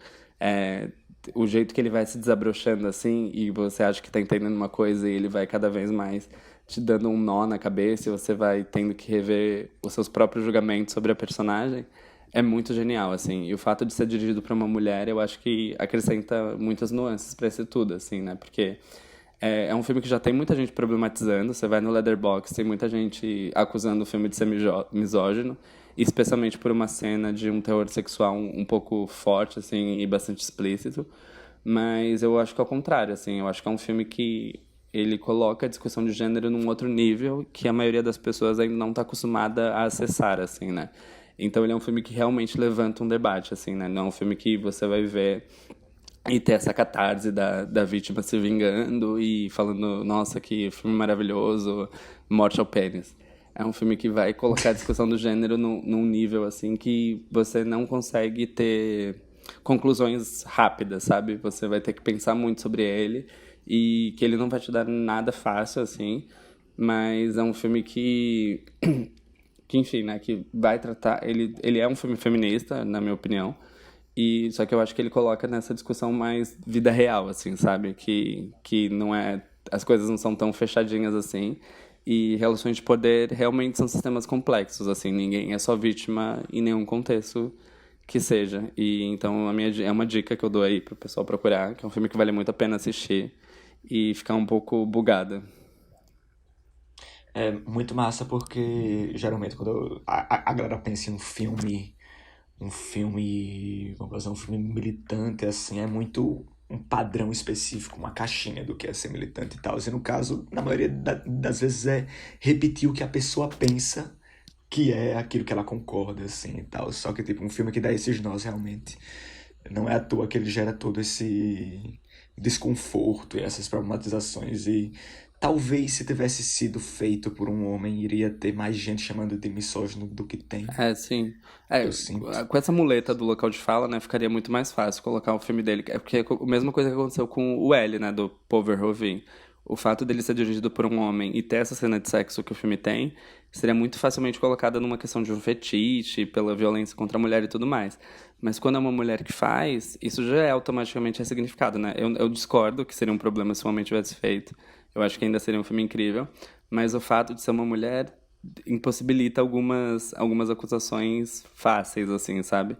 o jeito que ele vai se desabrochando, assim, e você acha que tá entendendo uma coisa e ele vai cada vez mais te dando um nó na cabeça e você vai tendo que rever os seus próprios julgamentos sobre a personagem, é muito genial, assim. E o fato de ser dirigido por uma mulher, eu acho que acrescenta muitas nuances pra esse tudo, assim, né? Porque é um filme que já tem muita gente problematizando. Você vai no Letterboxd, tem muita gente acusando o filme de ser misógino, especialmente por uma cena de um teor sexual um pouco forte, assim, e bastante explícito. Mas eu acho que é o contrário, assim. Eu acho que é um filme que ele coloca a discussão de gênero num outro nível que a maioria das pessoas ainda não está acostumada a acessar, assim, né? Então ele é um filme que realmente levanta um debate, assim, né? Não é um filme que você vai ver e ter essa catarse da vítima se vingando e falando, nossa, que filme maravilhoso, morte ao pênis. É um filme que vai colocar a discussão do gênero num nível, assim, que você não consegue ter conclusões rápidas, sabe? Você vai ter que pensar muito sobre ele e que ele não vai te dar nada fácil, assim, mas é um filme que enfim, né, que vai tratar... Ele é um filme feminista, na minha opinião, só que eu acho que ele coloca nessa discussão mais vida real, assim, sabe? Que não é... As coisas não são tão fechadinhas assim. E relações de poder realmente são sistemas complexos, assim. Ninguém é só vítima em nenhum contexto que seja. E então é uma dica que eu dou aí pro pessoal procurar, que é um filme que vale muito a pena assistir e ficar um pouco bugada. É muito massa porque geralmente quando a galera pensa em vamos fazer um filme militante, assim, é muito um padrão específico, uma caixinha do que é ser militante e tal. E no caso, na maioria das vezes é repetir o que a pessoa pensa que é aquilo que ela concorda, assim, e tal. Só que, tipo, um filme que dá esses nós, realmente, não é à toa que ele gera todo esse desconforto e essas problematizações. E talvez se tivesse sido feito por um homem, iria ter mais gente chamando de misógino do que tem, Sim. eu sinto. Com essa muleta do local de fala, né, ficaria muito mais fácil colocar o filme dele. É porque é a mesma coisa que aconteceu com o L, né, do Paul Verhoeven. O fato dele ser dirigido por um homem e ter essa cena de sexo que o filme tem, seria muito facilmente colocada numa questão de um fetiche, pela violência contra a mulher e tudo mais. Mas quando é uma mulher que faz, isso já é automaticamente ressignificado, né? Eu discordo que seria um problema se o homem tivesse feito. Eu acho que ainda seria um filme incrível. Mas o fato de ser uma mulher impossibilita algumas acusações fáceis, assim, sabe?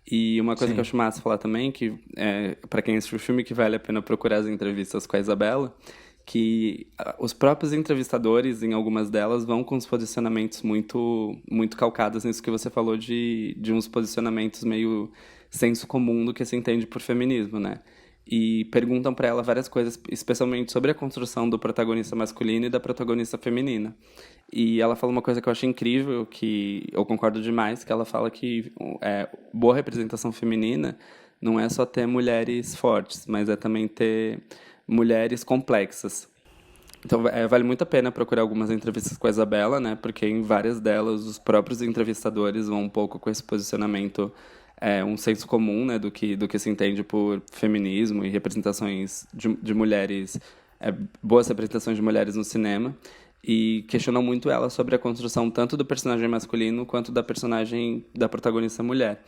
E uma coisa que eu Sim. acho massa falar também, que para quem assistiu o filme, que vale a pena procurar as entrevistas com a Isabela, que os próprios entrevistadores, em algumas delas, vão com os posicionamentos muito calcados nisso que você falou de uns posicionamentos meio senso comum do que se entende por feminismo, né? E perguntam pra ela várias coisas, especialmente sobre a construção do protagonista masculino e da protagonista feminina. E ela fala uma coisa que eu achei incrível, que eu concordo demais, que ela fala que boa representação feminina não é só ter mulheres fortes, mas é também ter mulheres complexas. Então, vale muito a pena procurar algumas entrevistas com a Isabela, né? Porque em várias delas, os próprios entrevistadores vão um pouco com esse posicionamento, um senso comum, né? Do que se entende por feminismo e representações de mulheres, boas representações de mulheres no cinema. E questionam muito ela sobre a construção tanto do personagem masculino quanto da personagem da protagonista mulher.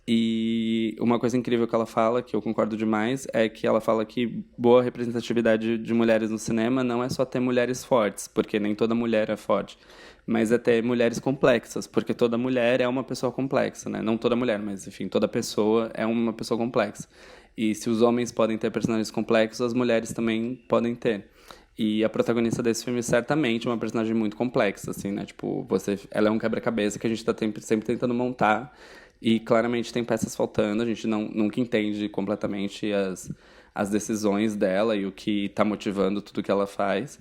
E uma coisa incrível que ela fala, que eu concordo demais, é que ela fala que boa representatividade de mulheres no cinema não é só ter mulheres fortes, porque nem toda mulher é forte, mas é ter mulheres complexas, porque toda mulher é uma pessoa complexa, né? Não toda mulher, mas enfim, toda pessoa é uma pessoa complexa. E se os homens podem ter personagens complexos, as mulheres também podem ter. E a protagonista desse filme certamente é uma personagem muito complexa, assim, né? Tipo, ela é um quebra-cabeça que a gente tá sempre tentando montar e claramente tem peças faltando, a gente nunca entende completamente as decisões dela e o que tá motivando tudo que ela faz.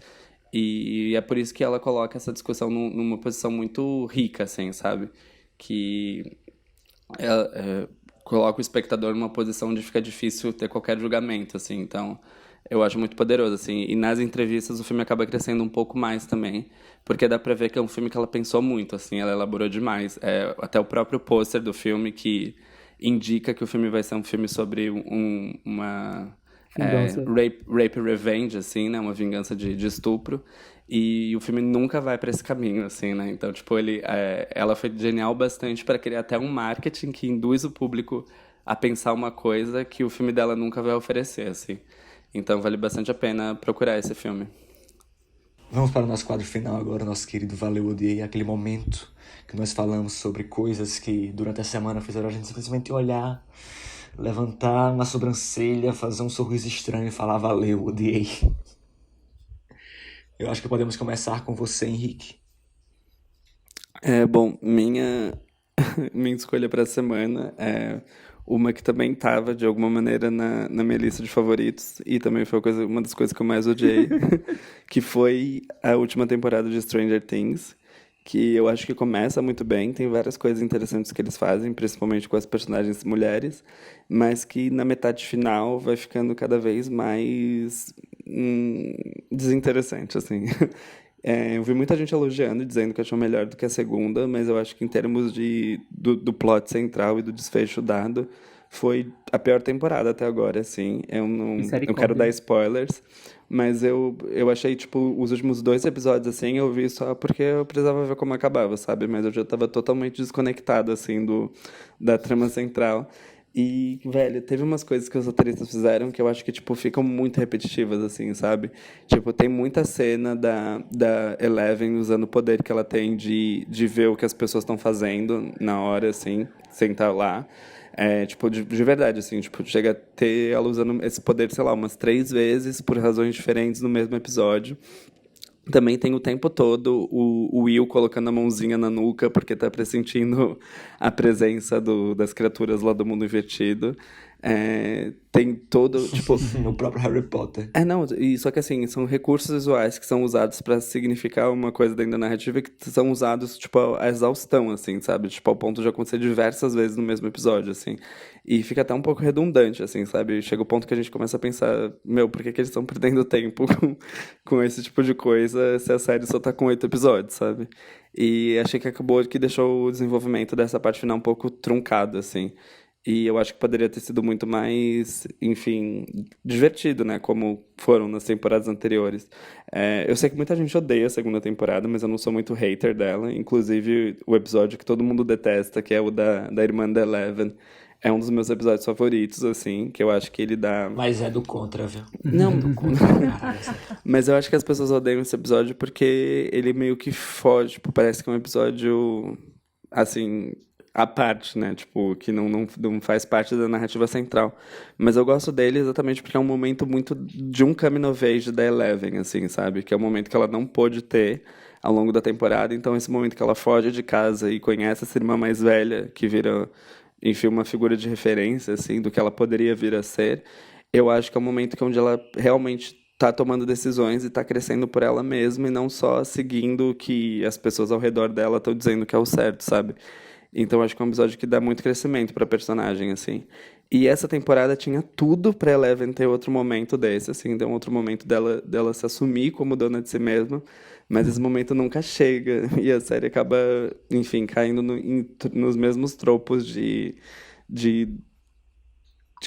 E é por isso que ela coloca essa discussão numa posição muito rica, assim, sabe? Que ela coloca o espectador numa posição onde fica difícil ter qualquer julgamento, assim. Então, eu acho muito poderoso, assim. E nas entrevistas o filme acaba crescendo um pouco mais também, porque dá pra ver que é um filme que ela pensou muito, assim, ela elaborou demais. Até o próprio pôster do filme que indica que o filme vai ser um filme sobre uma Vingança. rape revenge, assim, né? Uma vingança de estupro. E o filme nunca vai pra esse caminho, assim, né? Então, tipo, ela foi genial bastante para criar até um marketing que induz o público a pensar uma coisa que o filme dela nunca vai oferecer, assim. Então, vale bastante a pena procurar esse filme. Vamos para o nosso quadro final agora, nosso querido Valeu, Odiei, aquele momento que nós falamos sobre coisas que durante a semana fizeram a gente simplesmente olhar, levantar uma sobrancelha, fazer um sorriso estranho e falar valeu, odiei. Eu acho que podemos começar com você, Henrique. Bom, minha escolha para a semana é uma que também estava, de alguma maneira, na minha lista de favoritos, e também foi uma das coisas que eu mais odiei, que foi a última temporada de Stranger Things, que eu acho que começa muito bem, tem várias coisas interessantes que eles fazem, principalmente com as personagens mulheres, mas que na metade final vai ficando cada vez mais desinteressante, assim. Eu vi muita gente elogiando, dizendo que achou melhor do que a segunda, mas eu acho que em termos do plot central e do desfecho dado, foi a pior temporada até agora, assim. Eu quero dar Misericórdia. spoilers, mas eu achei, tipo, os últimos 2 episódios, assim, eu vi só porque eu precisava ver como acabava, sabe? Mas eu já tava totalmente desconectado, assim, da trama central. E, velho, teve umas coisas que os roteiristas fizeram que eu acho que, tipo, ficam muito repetitivas, assim, sabe? Tipo, tem muita cena da Eleven usando o poder que ela tem de ver o que as pessoas estão fazendo na hora, assim, sem estar lá. Tipo, de verdade, assim, tipo, chega a ter ela usando esse poder, sei lá, umas 3 vezes por razões diferentes no mesmo episódio. Também tem o tempo todo o Will colocando a mãozinha na nuca porque tá pressentindo a presença das criaturas lá do mundo invertido. Tem todo, tipo, O próprio Harry Potter. não, só que assim, são recursos visuais que são usados pra significar uma coisa dentro da narrativa que são usados, tipo, a exaustão, assim, sabe? Tipo, ao ponto de acontecer diversas vezes no mesmo episódio, assim. E fica até um pouco redundante, assim, sabe? Chega o ponto que a gente começa a pensar, meu, por que que eles estão perdendo tempo com esse tipo de coisa se a série só tá com 8 episódios, sabe? E achei que acabou que deixou o desenvolvimento dessa parte final um pouco truncado, assim. E eu acho que poderia ter sido muito mais, enfim, divertido, né? Como foram nas temporadas anteriores. Eu sei que muita gente odeia a segunda temporada, mas eu não sou muito hater dela. Inclusive, o episódio que todo mundo detesta, que é o da irmã da Eleven, É um dos meus episódios favoritos, assim, que eu acho que ele dá. Mas é do contra, viu? Não, É do contra, caralho. mas eu acho que as pessoas odeiam esse episódio porque ele meio que foge, tipo, parece que é um episódio, assim, à parte, né? Tipo, que não faz parte da narrativa central. Mas eu gosto dele exatamente porque é um momento muito de um coming of age da Eleven, assim, sabe? Que é um momento que ela não pôde ter ao longo da temporada. Então, esse momento que ela foge de casa e conhece essa irmã mais velha, que vira, enfim, uma figura de referência, assim, do que ela poderia vir a ser, eu acho que é um momento que onde ela realmente tá tomando decisões e tá crescendo por ela mesma e não só seguindo o que as pessoas ao redor dela estão dizendo que é o certo, sabe? Então acho que é um episódio que dá muito crescimento pra personagem, assim. E essa temporada tinha tudo pra Eleven ter outro momento desse, assim, deu um outro momento dela se assumir como dona de si mesma, mas esse momento nunca chega e a série acaba, enfim, caindo nos mesmos tropos de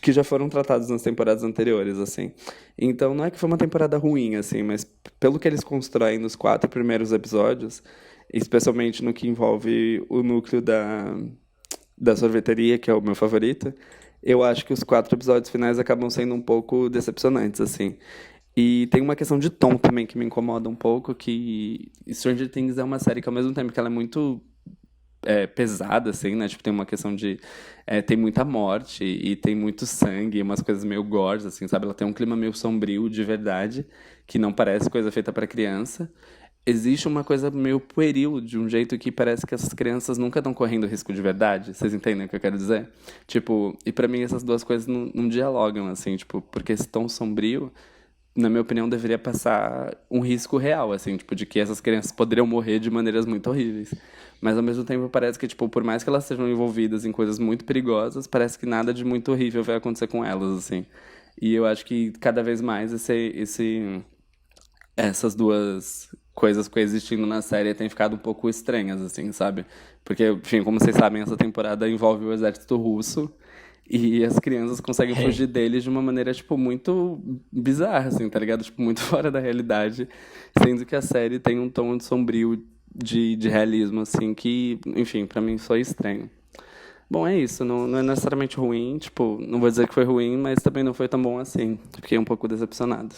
que já foram tratados nas temporadas anteriores, assim. Então não é que foi uma temporada ruim, assim, mas pelo que eles constroem nos 4 primeiros episódios, especialmente no que envolve o núcleo da sorveteria, que é o meu favorito, eu acho que os 4 episódios finais acabam sendo um pouco decepcionantes, assim. E tem uma questão de tom também que me incomoda um pouco, que Stranger Things é uma série que ao mesmo tempo que ela é muito pesada, assim, né? Tipo, tem uma questão de... tem muita morte e tem muito sangue, umas coisas meio gores, assim, sabe? Ela tem um clima meio sombrio de verdade, que não parece coisa feita para criança. Existe uma coisa meio pueril, de um jeito que parece que essas crianças nunca estão correndo risco de verdade. Vocês entendem o que eu quero dizer? Tipo, e pra mim essas duas coisas não dialogam, assim, tipo, porque esse tom sombrio, na minha opinião, deveria passar um risco real, assim, tipo, de que essas crianças poderiam morrer de maneiras muito horríveis. Mas ao mesmo tempo parece que, tipo, por mais que elas sejam envolvidas em coisas muito perigosas, parece que nada de muito horrível vai acontecer com elas, assim. E eu acho que cada vez mais essas duas coisas coexistindo na série têm ficado um pouco estranhas, assim, sabe? Porque, enfim, como vocês sabem, essa temporada envolve o exército russo e as crianças conseguem fugir deles de uma maneira, tipo, muito bizarra, assim, tá ligado? Tipo, muito fora da realidade, sendo que a série tem um tom de sombrio de realismo, assim, que, enfim, pra mim foi estranho. Bom, é isso, não é necessariamente ruim, tipo, não vou dizer que foi ruim, mas também não foi tão bom assim. Fiquei um pouco decepcionado.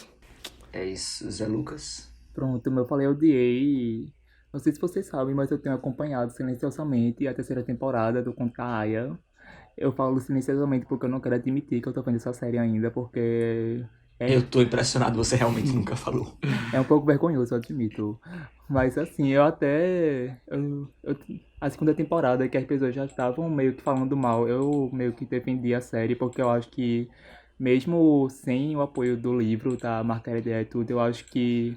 É isso, Zé Lucas. Pronto, como eu falei, eu odiei. Não sei se vocês sabem, mas eu tenho acompanhado silenciosamente a terceira temporada do Contra a Aya. Eu falo silenciosamente porque eu não quero admitir que eu tô vendo essa série ainda, porque Eu tô impressionado, você realmente nunca falou. é um pouco vergonhoso, eu admito. Mas assim, eu até. A segunda temporada, que as pessoas já estavam meio que falando mal, eu meio que defendi a série, porque eu acho que, mesmo sem o apoio do livro, da Margaret e tudo, eu acho que,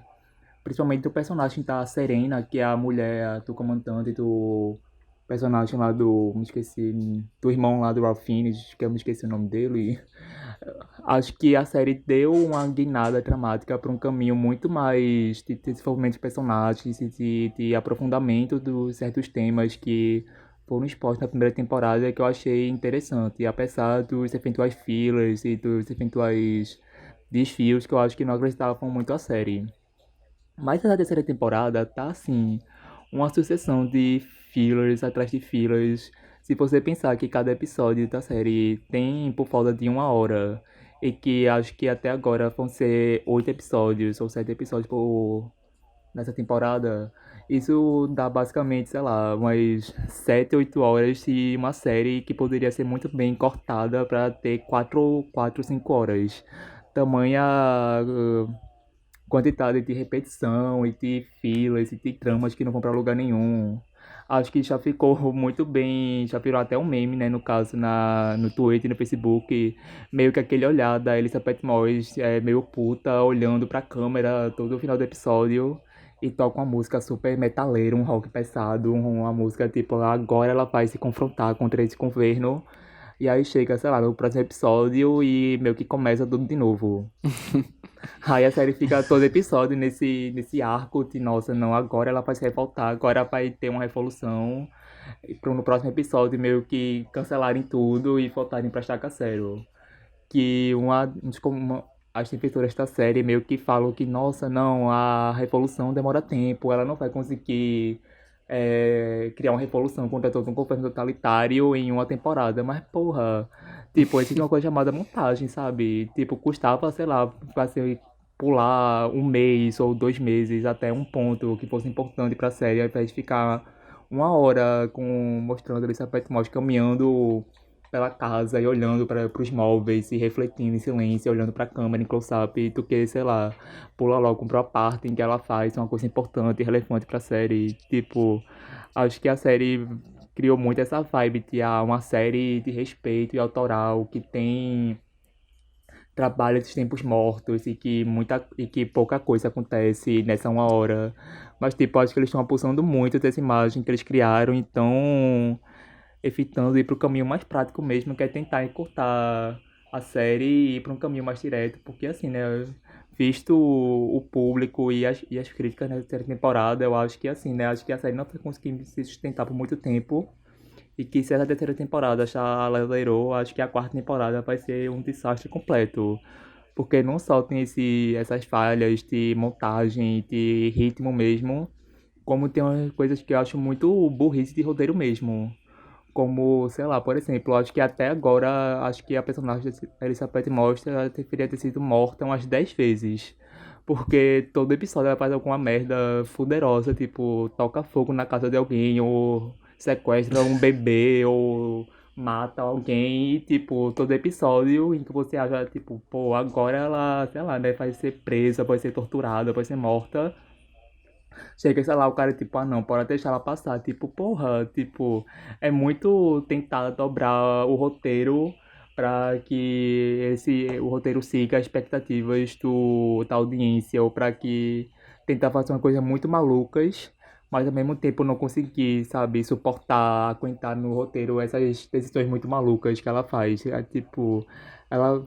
principalmente do personagem da Serena, que é a mulher do comandante do personagem lá do. Me esqueci. Do irmão lá do Ralph Fiennes, que eu me esqueci o nome dele. Acho que a série deu uma guinada dramática para um caminho muito mais de desenvolvimento de personagens e de aprofundamento dos certos temas que foram expostos na primeira temporada que eu achei interessante. E apesar dos eventuais fillers e dos eventuais desfios que eu acho que não acrescentavam muito a série. Mas essa terceira temporada tá assim, uma sucessão de fillers atrás de fillers. Se você pensar que cada episódio da série tem por volta de 1 hora, e que acho que até agora vão ser 8 episódios ou 7 episódios nessa temporada, isso dá basicamente, sei lá, umas 7, 8 horas de uma série que poderia ser muito bem cortada para ter 4, 5 horas. Tamanha quantidade de repetição e de filas e de tramas que não vão pra lugar nenhum. Acho que já ficou muito bem, já virou até um meme, né, no caso, no Twitter e no Facebook, meio que aquele olhar da Elizabeth Moss, meio puta, olhando pra câmera todo o final do episódio, e toca uma música super metaleira, um rock pesado, uma música tipo, agora ela vai se confrontar contra esse governo, e aí chega, sei lá, no próximo episódio e meio que começa tudo de novo. Aí a série fica todo episódio nesse arco de, nossa, não, agora ela vai se revoltar, agora vai ter uma revolução. E no próximo episódio meio que cancelarem tudo e voltarem pra estaca zero. Que as defensoras da série meio que falam que, nossa, não, a revolução demora tempo, ela não vai conseguir criar uma revolução contra todo um governo totalitário em uma temporada. Mas, porra, tipo, existe uma coisa chamada montagem, sabe? Tipo, custava, sei lá, assim, pular um mês ou 2 meses até um ponto que fosse importante pra série, ao invés de ficar uma hora mostrando Elizabeth Moss caminhando pela casa e olhando para os móveis e refletindo em silêncio, olhando para a câmera em close-up, do que, sei lá, pula logo pra parte em que ela faz uma coisa importante e relevante pra série. Tipo, acho que a série criou muito essa vibe de uma série de respeito e autoral que tem trabalha esses tempos mortos e que pouca coisa acontece nessa uma hora. Mas, tipo, acho que eles estão abusando muito dessa imagem que eles criaram, então evitando ir para o caminho mais prático mesmo, que é tentar encurtar a série e ir para um caminho mais direto, porque assim, né, visto o público e as críticas nessa terceira temporada, eu acho que assim, né, acho que a série não vai conseguir se sustentar por muito tempo, e que se essa terceira temporada já acelerou, acho que a quarta temporada vai ser um desastre completo. Porque não só tem essas falhas de montagem, de ritmo mesmo, como tem umas coisas que eu acho muito burrice de roteiro mesmo. Como, sei lá, por exemplo, acho que até agora, acho que a personagem de Elizabeth Moss ela deveria ter sido morta umas 10 vezes. Porque todo episódio ela faz alguma merda fuderosa, tipo, toca fogo na casa de alguém, ou sequestra um bebê, ou mata alguém, e, tipo, todo episódio em que você acha, tipo, pô, agora ela, sei lá, né, vai ser presa, vai ser torturada, vai ser morta. Chega, sei lá, o cara, tipo, não, pode deixar ela passar. Tipo, porra, tipo, é muito tentar dobrar o roteiro pra que o roteiro siga as expectativas da audiência, ou pra que tentar fazer uma coisa muito malucas, mas ao mesmo tempo não conseguir, sabe, suportar, aguentar no roteiro essas decisões muito malucas que ela faz. É, tipo, ela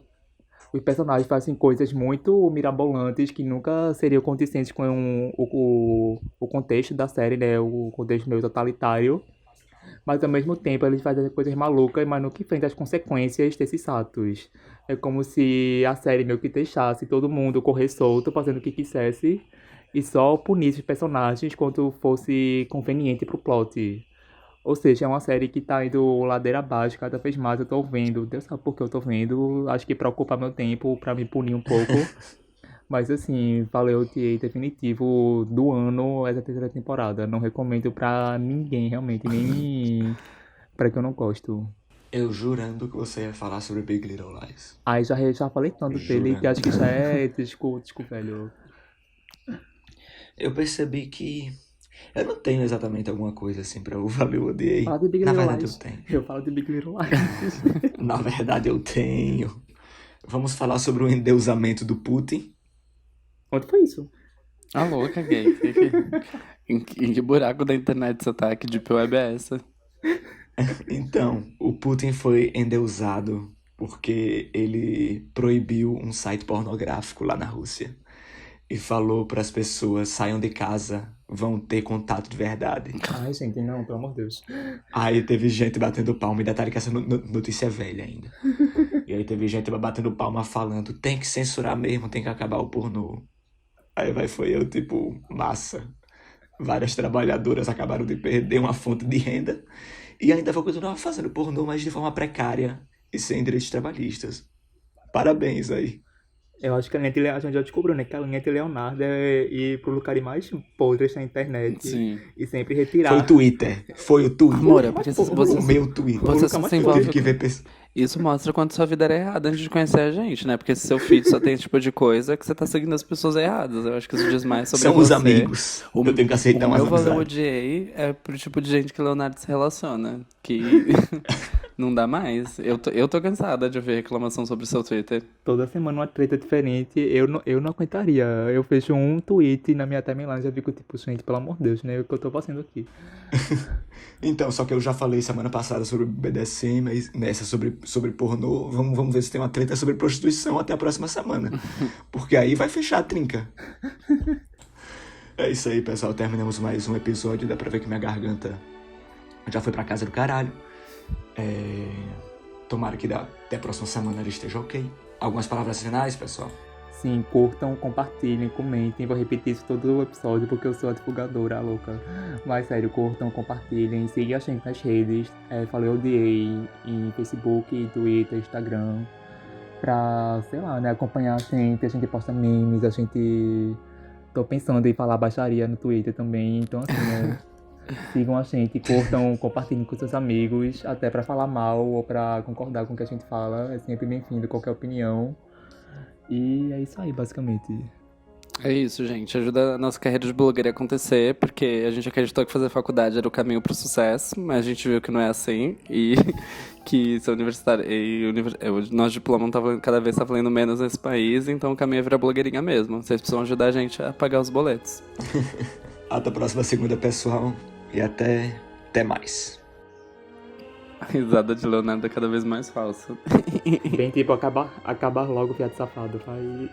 os personagens fazem coisas muito mirabolantes que nunca seriam condizentes com o contexto da série, né? O contexto meio totalitário. Mas ao mesmo tempo eles fazem coisas malucas, mas nunca enfrentam as consequências desses atos. É como se a série meio que deixasse todo mundo correr solto, fazendo o que quisesse, e só punisse os personagens quando fosse conveniente pro plot. Ou seja, é uma série que tá indo ladeira abaixo, cada vez mais eu tô vendo. Deus sabe por que eu tô vendo. Acho que pra ocupar meu tempo, pra me punir um pouco. Mas assim, valeu o TA definitivo do ano essa terceira temporada. Não recomendo pra ninguém, realmente, nem pra quem eu não gosto. Eu jurando que você ia falar sobre Big Little Lies. Aí já falei tanto dele que Jurando. acho que já é disco velho. Eu percebi que eu não tenho exatamente alguma coisa assim pra eu valeu, odiei. Fala de Big Na Little verdade Lies. eu tenho. Eu falo de Big Little Lies. Na verdade eu tenho. Vamos falar sobre o endeusamento do Putin. Onde foi isso? Ah, louca, gay. Em que buraco da internet você tá? Que deep web é essa? Então, o Putin foi endeusado porque ele proibiu um site pornográfico lá na Rússia e falou para as pessoas: saiam de casa, vão ter contato de verdade. Ai, gente, não, pelo amor de Deus. Aí teve gente batendo palma, e detalhe que essa notícia é velha ainda. E aí teve gente batendo palma falando: tem que censurar mesmo, tem que acabar o pornô. Aí foi eu, tipo, massa. Várias trabalhadoras acabaram de perder uma fonte de renda e ainda vou continuar fazendo pornô, mas de forma precária e sem direitos trabalhistas. Parabéns aí. Eu acho que a gente já descobriu, né? Que a linha de Leonardo é ir pro lugar mais podres da internet. Sim. E sempre retirar. Foi o Twitter. Foi o Twitter. Amor, é porque O meu Twitter. você só se envolve Tive que ver pessoas. Isso mostra quanto sua vida era errada antes de conhecer a gente, né? Porque se seu feed só tem esse tipo de coisa, que você tá seguindo as pessoas erradas. Eu acho que isso diz mais sobre São você. os amigos. Eu tenho que aceitar O umas meu valor amizades. odiei é pro tipo de gente que Leonardo se relaciona. Que não dá mais. Eu tô cansada de ver reclamação sobre o seu Twitter. Toda semana uma treta diferente. Eu não aguentaria. Eu fecho um tweet na minha timeline e já fico tipo, gente, pelo amor de Deus, né? O que eu tô fazendo aqui? Então, só que eu já falei semana passada sobre BDSM, mas nessa sobre pornô, vamos ver se tem uma treta sobre prostituição até a próxima semana. Porque aí vai fechar a trinca. É isso aí, pessoal. Terminamos mais um episódio. Dá pra ver que minha garganta já foi pra casa do caralho. Tomara que até a próxima semana ela esteja ok. Algumas palavras finais, pessoal? Sim, curtam, compartilhem, comentem. Vou repetir isso todo o episódio porque eu sou a divulgadora louca. Mas sério, curtam, compartilhem, sigam a gente nas redes. Falei Odiei em Facebook, Twitter, Instagram. Pra, sei lá, né, acompanhar a gente. A gente posta memes, a gente... Tô pensando em falar baixaria no Twitter também. Então assim, né, sigam a gente, curtam, compartilhem com seus amigos. Até pra falar mal ou pra concordar com o que a gente fala. É sempre bem-vindo qualquer opinião. E é isso aí, basicamente. É isso, gente. Ajuda a nossa carreira de blogueira a acontecer, porque a gente acreditou que fazer faculdade era o caminho pro sucesso, mas a gente viu que não é assim, e que ser universitário o nosso diploma cada vez tá valendo menos nesse país, então o caminho é virar blogueirinha mesmo. Vocês precisam ajudar a gente a pagar os boletos. Até a próxima segunda, pessoal. E até mais. A risada de Leonardo é cada vez mais falsa. Bem tipo, acabar logo, viado safado. Vai...